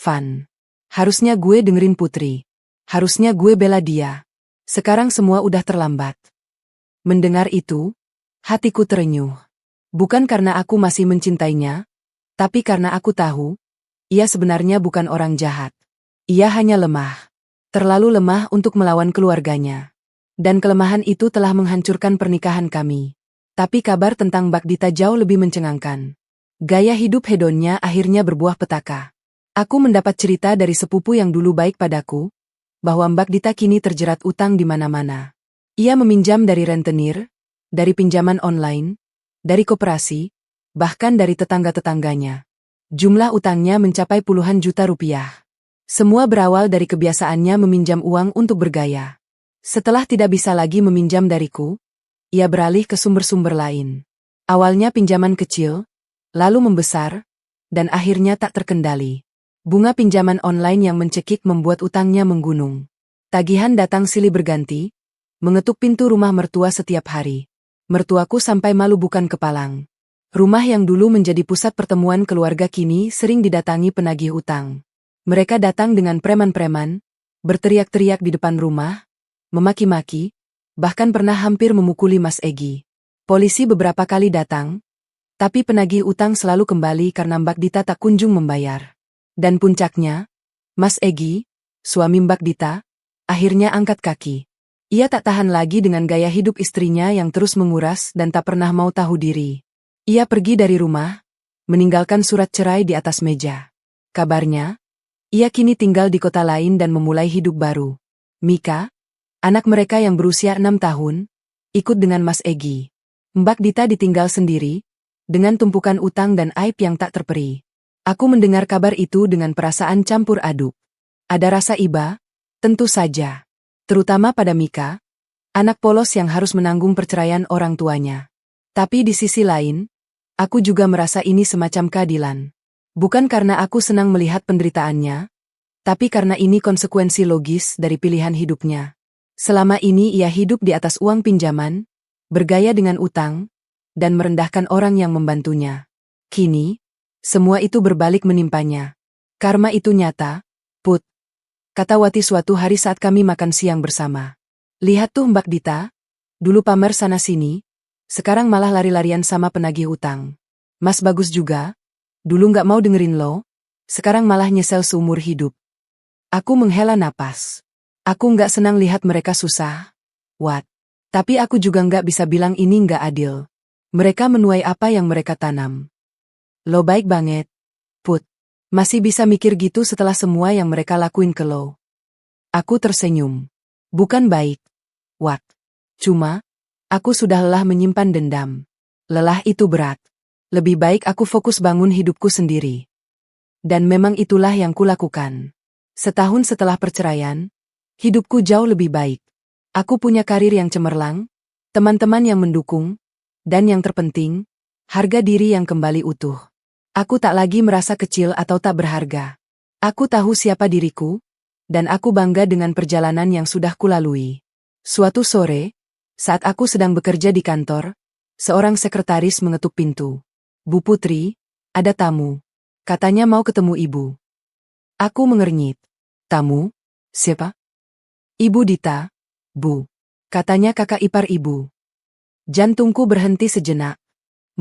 [SPEAKER 2] Van. Harusnya gue dengerin Putri. Harusnya gue bela dia. Sekarang semua udah terlambat. Mendengar itu, hatiku terenyuh. Bukan karena aku masih mencintainya, tapi karena aku tahu, ia sebenarnya bukan orang jahat. Ia hanya lemah. Terlalu lemah untuk melawan keluarganya. Dan kelemahan itu telah menghancurkan pernikahan kami. Tapi kabar tentang Bagdita jauh lebih mencengangkan. Gaya hidup hedonnya akhirnya berbuah petaka. Aku mendapat cerita dari sepupu yang dulu baik padaku, bahwa Mbak Dita kini terjerat utang di mana-mana. Ia meminjam dari rentenir, dari pinjaman online, dari koperasi, bahkan dari tetangga-tetangganya. Jumlah utangnya mencapai puluhan juta rupiah. Semua berawal dari kebiasaannya meminjam uang untuk bergaya. Setelah tidak bisa lagi meminjam dariku, ia beralih ke sumber-sumber lain. Awalnya pinjaman kecil, lalu membesar, dan akhirnya tak terkendali. Bunga pinjaman online yang mencekik membuat utangnya menggunung. Tagihan datang silih berganti, mengetuk pintu rumah mertua setiap hari. Mertuaku sampai malu bukan kepalang. Rumah yang dulu menjadi pusat pertemuan keluarga kini sering didatangi penagih utang. Mereka datang dengan preman-preman, berteriak-teriak di depan rumah, memaki-maki, bahkan pernah hampir memukuli Mas Egi. Polisi beberapa kali datang, tapi penagih utang selalu kembali karena Mbak Dita tak kunjung membayar. Dan puncaknya, Mas Egi, suami Mbak Dita, akhirnya angkat kaki. Ia tak tahan lagi dengan gaya hidup istrinya yang terus menguras dan tak pernah mau tahu diri. Ia pergi dari rumah, meninggalkan surat cerai di atas meja. Kabarnya, ia kini tinggal di kota lain dan memulai hidup baru. Mika, anak mereka yang berusia 6 tahun, ikut dengan Mas Egi. Mbak Dita ditinggal sendiri, dengan tumpukan utang dan aib yang tak terperi. Aku mendengar kabar itu dengan perasaan campur aduk. Ada rasa iba, tentu saja. Terutama pada Mika, anak polos yang harus menanggung perceraian orang tuanya. Tapi di sisi lain, aku juga merasa ini semacam keadilan. Bukan karena aku senang melihat penderitaannya, tapi karena ini konsekuensi logis dari pilihan hidupnya. Selama ini ia hidup di atas uang pinjaman, bergaya dengan utang, dan merendahkan orang yang membantunya. Kini, semua itu berbalik menimpanya. Karma itu nyata, Put, kata Wati suatu hari saat kami makan siang bersama. Lihat tuh Mbak Dita, dulu pamer sana-sini, sekarang malah lari-larian sama penagih utang. Mas Bagus juga, dulu nggak mau dengerin lo, sekarang malah nyesel seumur hidup. Aku menghela napas. Aku nggak senang lihat mereka susah, Wat. Tapi aku juga nggak bisa bilang ini nggak adil. Mereka menuai apa yang mereka tanam. Lo baik banget, Put. Masih bisa mikir gitu setelah semua yang mereka lakuin ke lo. Aku tersenyum. Bukan baik, Wat. Cuma, aku sudah lelah menyimpan dendam. Lelah itu berat. Lebih baik aku fokus bangun hidupku sendiri. Dan memang itulah yang kulakukan. Setahun setelah perceraian, hidupku jauh lebih baik. Aku punya karir yang cemerlang, teman-teman yang mendukung, dan yang terpenting, harga diri yang kembali utuh. Aku tak lagi merasa kecil atau tak berharga. Aku tahu siapa diriku, dan aku bangga dengan perjalanan yang sudah kulalui. Suatu sore, saat aku sedang bekerja di kantor, seorang sekretaris mengetuk pintu. Bu Putri, ada tamu. Katanya mau ketemu ibu. Aku mengernyit. Tamu? Siapa? Ibu Dita, Bu. Katanya kakak ipar ibu. Jantungku berhenti sejenak.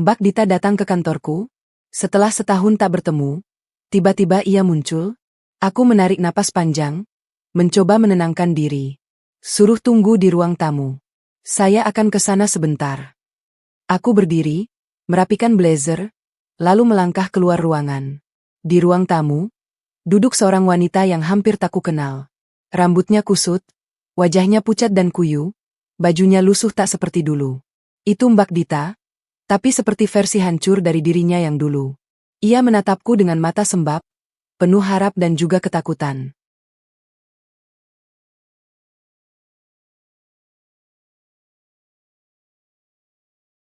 [SPEAKER 2] Mbak Dita datang ke kantorku. Setelah setahun tak bertemu, tiba-tiba ia muncul. Aku menarik napas panjang, mencoba menenangkan diri. Suruh tunggu di ruang tamu. Saya akan ke sana sebentar. Aku berdiri, merapikan blazer, lalu melangkah keluar ruangan. Di ruang tamu, duduk seorang wanita yang hampir tak kukenal. Rambutnya kusut, wajahnya pucat dan kuyu, bajunya lusuh tak seperti dulu. Itu Mbak Dita, tapi seperti versi hancur dari dirinya yang dulu. Ia menatapku dengan mata sembab, penuh harap dan juga ketakutan.